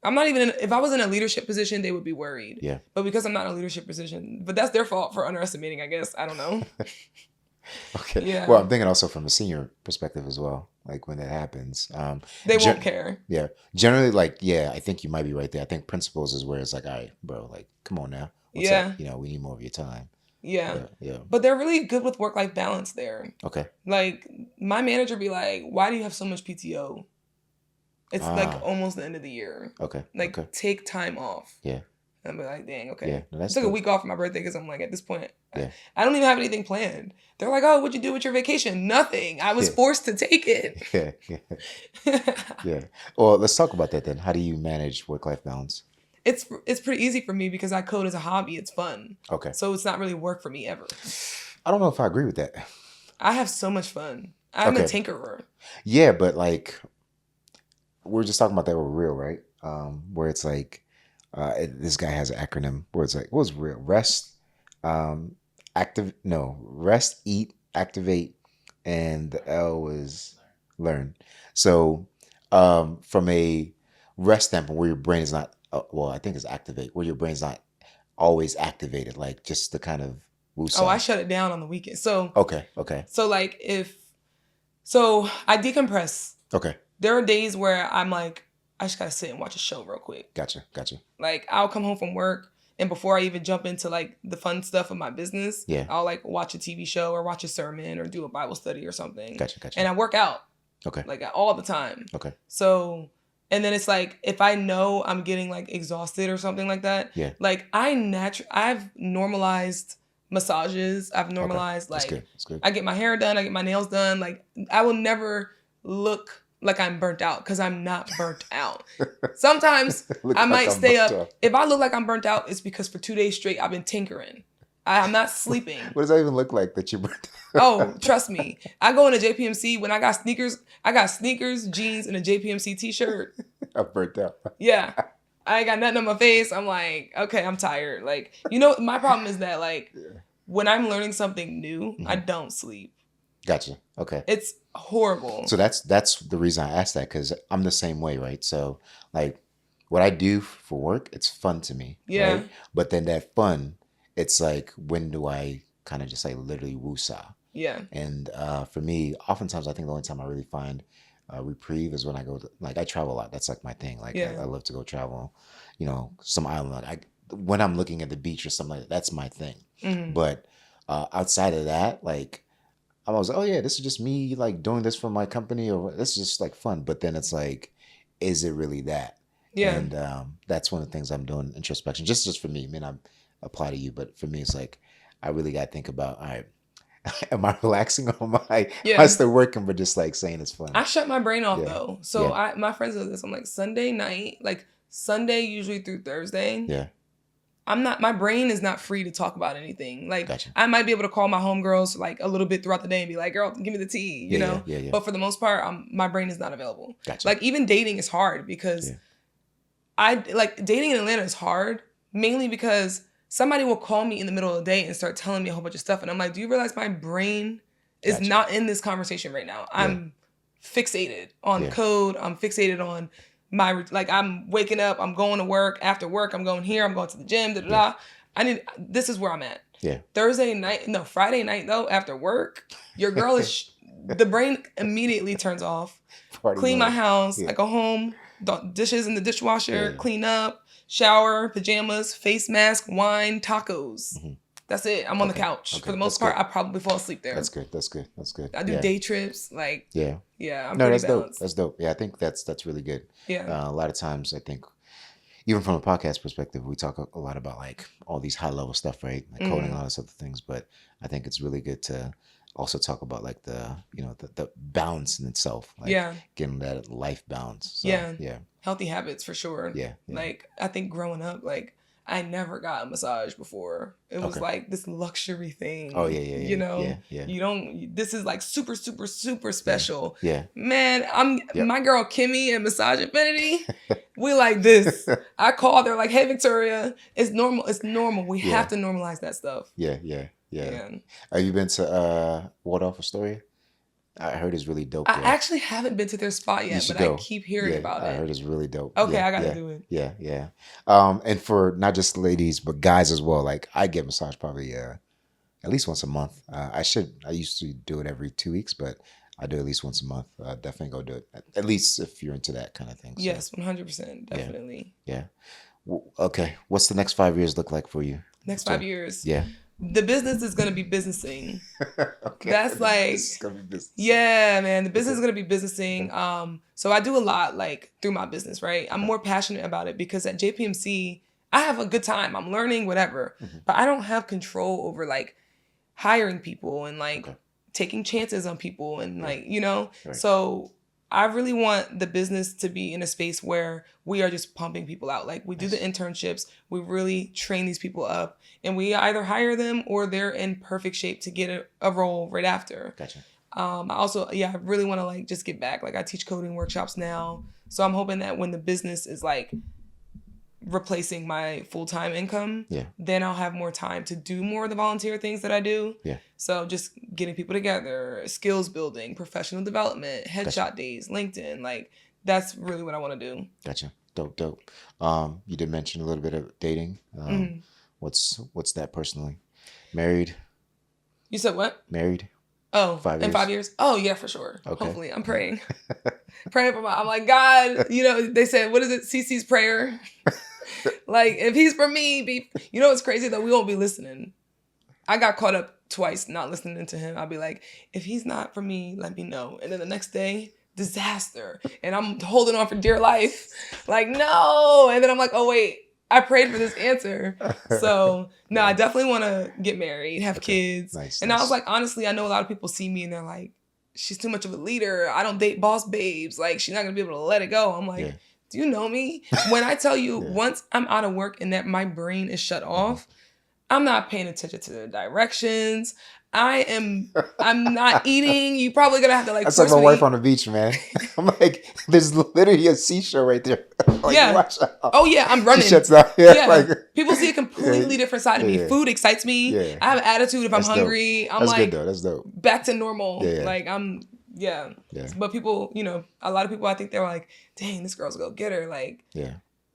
Speaker 2: I'm not even if I was in a leadership position, they would be worried. But because I'm not in a leadership position, but that's their fault for underestimating, I guess. I don't know. Well,
Speaker 1: I'm thinking also from a senior perspective as well. Like when that happens,
Speaker 2: they won't care.
Speaker 1: Generally, like, I think you might be right there. I think principals is where it's like, all right, bro, like, come on now. What's up? We need more of your time.
Speaker 2: But they're really good with work-life balance there. Like my manager be like, why do you have so much PTO? It's like almost the end of the year. Take time off. And I'll be like, dang, okay. I took a week off for my birthday because I'm like, at this point, I don't even have anything planned. They're like, oh, what'd you do with your vacation? Nothing. I was forced to take it.
Speaker 1: Well, let's talk about that then. How do you manage work-life balance?
Speaker 2: It's pretty easy for me because I code as a hobby. It's fun. So it's not really work for me ever.
Speaker 1: I don't know if I agree with that.
Speaker 2: I have so much fun. I'm a tinkerer.
Speaker 1: Yeah, but like, we're just talking about that with real, right? Where it's like, this guy has an acronym where it's like, what was real? Rest, rest, eat, activate, and the L was learn. So from a rest standpoint, where your brain is not, I think it's activate, where your brain's not always activated, like just the kind of woosah.
Speaker 2: Oh, I shut it down on the weekend. So
Speaker 1: okay.
Speaker 2: So like I decompress. There are days where I'm like, I just gotta sit and watch a show real quick.
Speaker 1: Gotcha.
Speaker 2: Like I'll come home from work and before I even jump into like the fun stuff of my business, I'll like watch a TV show or watch a sermon or do a Bible study or something.
Speaker 1: Gotcha.
Speaker 2: And I work out. Like all the time. So, and then it's like, if I know I'm getting like exhausted or something like that, like I've normalized massages. I've normalized
Speaker 1: That's good.
Speaker 2: I get my hair done. I get my nails done. Like I will never look like I'm burnt out because I'm not burnt out. Sometimes I might stay up. If I look like I'm burnt out, it's because for 2 days straight, I've been tinkering. I'm not sleeping.
Speaker 1: What does that even look like that you burnt out?
Speaker 2: Oh, trust me. I go into JPMC when I got sneakers, jeans, and a JPMC t-shirt.
Speaker 1: I'm burnt out.
Speaker 2: Yeah. I ain't got nothing on my face. I'm like, okay, I'm tired. Like, my problem is that like when I'm learning something new, I don't sleep.
Speaker 1: Gotcha. Okay.
Speaker 2: It's horrible.
Speaker 1: So that's the reason I asked that, because I'm the same way, right? So like what I do for work, it's fun to me.
Speaker 2: Yeah.
Speaker 1: Right? But then that fun, it's like, when do I kind of just like literally woosah?
Speaker 2: Yeah.
Speaker 1: And for me, oftentimes I think the only time I really find reprieve is when I go to, like, I travel a lot. That's like my thing. Like I love to go travel, some island. Like when I'm looking at the beach or something like that, that's my thing. Mm-hmm. But outside of that, like, I was like, oh yeah, this is just me like doing this for my company, or this is just like fun. But then it's like, is it really that?
Speaker 2: Yeah.
Speaker 1: And that's one of the things I'm doing, introspection, just for me. I mean, I apply to you, but for me, it's like, I really got to think about, all right, am I relaxing, or am I still working, but just like saying it's fun?
Speaker 2: I shut my brain off though. So my friends do this. I'm like, Sunday night, like Sunday usually through Thursday.
Speaker 1: Yeah.
Speaker 2: My brain is not free to talk about anything. Like,
Speaker 1: Gotcha.
Speaker 2: I might be able to call my homegirls like a little bit throughout the day and be like, girl, give me the tea, you know?
Speaker 1: Yeah.
Speaker 2: But for the most part, my brain is not available.
Speaker 1: Gotcha.
Speaker 2: Like, even dating is hard because dating in Atlanta is hard, mainly because somebody will call me in the middle of the day and start telling me a whole bunch of stuff. And I'm like, do you realize my brain is not in this conversation right now? I'm fixated on code. I'm fixated on I'm waking up, I'm going to work, after work, I'm going here, I'm going to the gym, this is where I'm at.
Speaker 1: Yeah.
Speaker 2: Friday night though, after work, your girl is, the brain immediately turns off. Clean my house, I go home, dishes in the dishwasher, clean up, shower, pajamas, face mask, wine, tacos. Mm-hmm. That's it. I'm on the couch. For the most part, I probably fall asleep there.
Speaker 1: That's good.
Speaker 2: I do day trips. Like, I'm
Speaker 1: that's
Speaker 2: balanced.
Speaker 1: dope. That's dope. Yeah, I think that's really good.
Speaker 2: Yeah.
Speaker 1: A lot of times, I think, even from a podcast perspective, we talk a lot about like all these high level stuff, right? Like coding and all those other things. But I think it's really good to also talk about like the balance in itself. Like getting that life balance. So, yeah.
Speaker 2: Healthy habits for sure.
Speaker 1: Yeah.
Speaker 2: Like, I think growing up, like, I never got a massage before. It was like this luxury thing.
Speaker 1: Oh yeah.
Speaker 2: Yeah. You don't. This is like super, super, super special.
Speaker 1: Yeah.
Speaker 2: Man, my girl Kimmy at Massage Infinity. We like this. I called her like, hey Victoria, it's normal. It's normal. We have to normalize that stuff.
Speaker 1: Yeah. Have you been to Waldorf Astoria? I heard it's really dope.
Speaker 2: I actually haven't been to their spot yet, but I keep hearing about it.
Speaker 1: I heard it's really dope.
Speaker 2: Okay, I gotta do it.
Speaker 1: Yeah. And for not just ladies, but guys as well. Like, I get massage probably at least once a month. I used to do it every 2 weeks, but I do at least once a month. Definitely go do it. At least if you're into that kind of thing. So.
Speaker 2: Yes, 100%. Definitely.
Speaker 1: Yeah. Okay. What's the next 5 years look like for you?
Speaker 2: Next 5 years?
Speaker 1: Yeah.
Speaker 2: The business is going to be businessing.
Speaker 1: Okay.
Speaker 2: That's like,
Speaker 1: it's gonna be business.
Speaker 2: Yeah, man. The business is going to be businessing. So I do a lot like through my business, right? I'm more passionate about it because at JPMC, I have a good time. I'm learning whatever, but I don't have control over like hiring people and like taking chances on people and like, Right. So I really want the business to be in a space where we are just pumping people out. Like, we do the internships, we really train these people up, and we either hire them or they're in perfect shape to get a role right after.
Speaker 1: Gotcha.
Speaker 2: I really want to like just get back. Like, I teach coding workshops now. So I'm hoping that when the business is like replacing my full-time income, then I'll have more time to do more of the volunteer things that I do.
Speaker 1: Yeah.
Speaker 2: So just getting people together, skills building, professional development, headshot days, LinkedIn, like that's really what I want to do.
Speaker 1: Gotcha. Dope. You did mention a little bit of dating. What's that personally? Married?
Speaker 2: You said what?
Speaker 1: Married?
Speaker 2: Oh,
Speaker 1: 5 years?
Speaker 2: In 5 years? Oh yeah, for sure.
Speaker 1: Okay.
Speaker 2: Hopefully. I'm praying. I'm like, God, they said, what is it? CC's prayer. Like, if he's for me, it's crazy though. We won't be listening. I got caught up twice not listening to him. I'll be like, if he's not for me, let me know. And then the next day, disaster. And I'm holding on for dear life. Like, no. And then I'm like, oh wait, I prayed for this answer. So no, I definitely want to get married, have kids.
Speaker 1: Nice.
Speaker 2: I was like, honestly, I know a lot of people see me and they're like, she's too much of a leader. I don't date boss babes. Like, she's not going to be able to let it go. I'm like, do you know me? When I tell you, once I'm out of work and that my brain is shut off, I'm not paying attention to the directions. I'm not eating. You probably gonna have to like.
Speaker 1: That's like my wife on the beach, man. I'm like, there's literally a seashore right there. Like,
Speaker 2: yeah.
Speaker 1: Watch out.
Speaker 2: Oh yeah, I'm running.
Speaker 1: She shuts down. Yeah. Like,
Speaker 2: people see a completely different side of me. Food excites me.
Speaker 1: Yeah.
Speaker 2: I have an attitude if I'm hungry.
Speaker 1: Dope. That's like, good though. That's dope.
Speaker 2: Back to normal.
Speaker 1: Yeah.
Speaker 2: Like yeah. But people, a lot of people, I think they're like, dang, this girl's a go-getter. Like,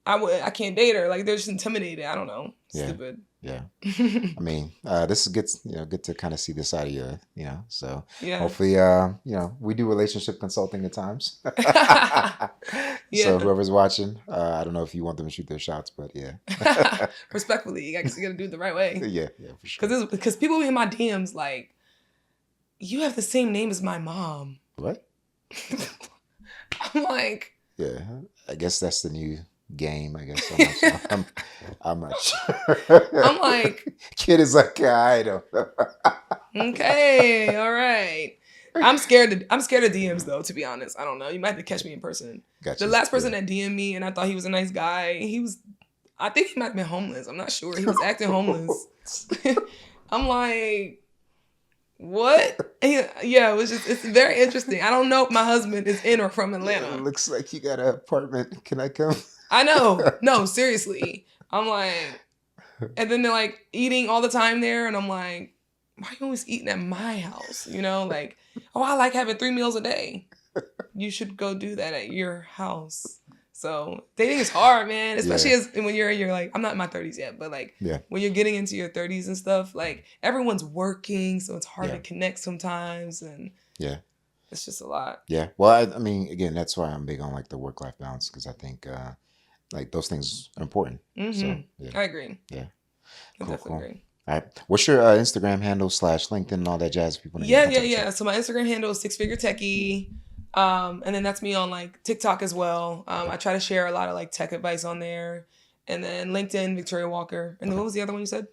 Speaker 2: I can't date her. Like, they're just intimidated. I don't know. Stupid.
Speaker 1: Yeah. I mean, this gets, good to kind of see this side of you, so hopefully, we do relationship consulting at times. So whoever's watching, I don't know if you want them to shoot their shots, but
Speaker 2: respectfully, I guess you got to do it the right way.
Speaker 1: Yeah, for sure.
Speaker 2: Because people in my DMs, like, you have the same name as my mom.
Speaker 1: What?
Speaker 2: I'm like.
Speaker 1: Yeah, I guess that's the new game, I guess. I'm not sure.
Speaker 2: I'm like.
Speaker 1: Kid is like, I don't know.
Speaker 2: Okay, all right. I'm scared of DMs though, to be honest. I don't know. You might have to catch me in person.
Speaker 1: Gotcha.
Speaker 2: The last person that DM'd me and I thought he was a nice guy, I think he might have been homeless. I'm not sure. He was acting homeless. I'm like, what? Yeah, it's very interesting. I don't know if my husband is in or from Atlanta.
Speaker 1: It looks like you got an apartment. Can I come?
Speaker 2: I know. No, seriously. I'm like, and then they're like eating all the time there. And I'm like, why are you always eating at my house? Like, oh, I like having 3 meals a day. You should go do that at your house. So dating is hard, man. Especially when you're like, I'm not in my 30s yet, but like when you're getting into your 30s and stuff, like everyone's working. So it's hard to connect sometimes. And it's just a lot.
Speaker 1: Yeah. Well, I mean, again, that's why I'm big on like the work-life balance. Because I think like those things are important.
Speaker 2: Mm-hmm. So, I agree.
Speaker 1: Yeah.
Speaker 2: I definitely agree.
Speaker 1: All right. What's your Instagram handle / LinkedIn and all that jazz? People.
Speaker 2: Yeah. So my Instagram handle is 6figuretechie. And then that's me on like TikTok as well. I try to share a lot of like tech advice on there. And then LinkedIn, Victoria Walker. And then what was the other one you said?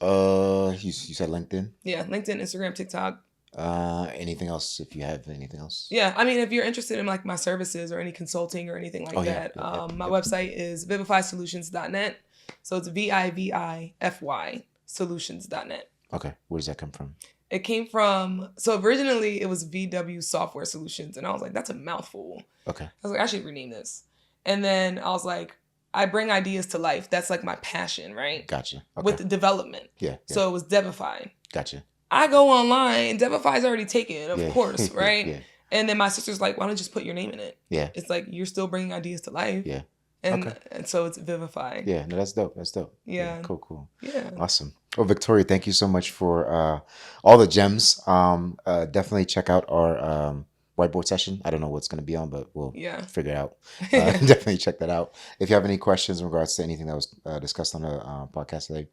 Speaker 1: You said LinkedIn? Yeah,
Speaker 2: LinkedIn, Instagram, TikTok.
Speaker 1: Anything else if you have anything else?
Speaker 2: Yeah, I mean, if you're interested in like my services or any consulting or anything like that, my website is vivifysolutions.net. So it's VIVIFY solutions.net.
Speaker 1: Okay. Where does that come from?
Speaker 2: It came from, so originally it was VW Software Solutions. And I was like, that's a mouthful.
Speaker 1: Okay.
Speaker 2: I was like, I should rename this. And then I was like, I bring ideas to life. That's like my passion, right?
Speaker 1: Gotcha. Okay.
Speaker 2: With the development.
Speaker 1: Yeah.
Speaker 2: So it was Devify.
Speaker 1: Gotcha.
Speaker 2: I go online, Devify's already taken, of course, right?
Speaker 1: Yeah.
Speaker 2: And then my sister's like, why don't you just put your name in it?
Speaker 1: Yeah.
Speaker 2: It's like, you're still bringing ideas to life.
Speaker 1: Yeah.
Speaker 2: And so it's Vivify.
Speaker 1: Yeah, no, that's dope.
Speaker 2: Yeah.
Speaker 1: Cool.
Speaker 2: Yeah.
Speaker 1: Awesome. Well, Victoria, thank you so much for all the gems. Definitely check out our whiteboard session. I don't know what's going to be on, but we'll figure it out. Definitely check that out. If you have any questions in regards to anything that was discussed on the podcast today,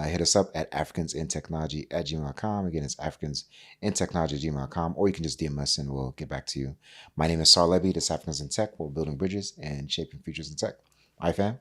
Speaker 1: hit us up at africansintechnology@gmail.com. Again, it's africansintechnology@gmail.com, or you can just DM us and we'll get back to you. My name is Sar Levy. This is Africans in Tech. We're building bridges and shaping futures in tech. All right, fam.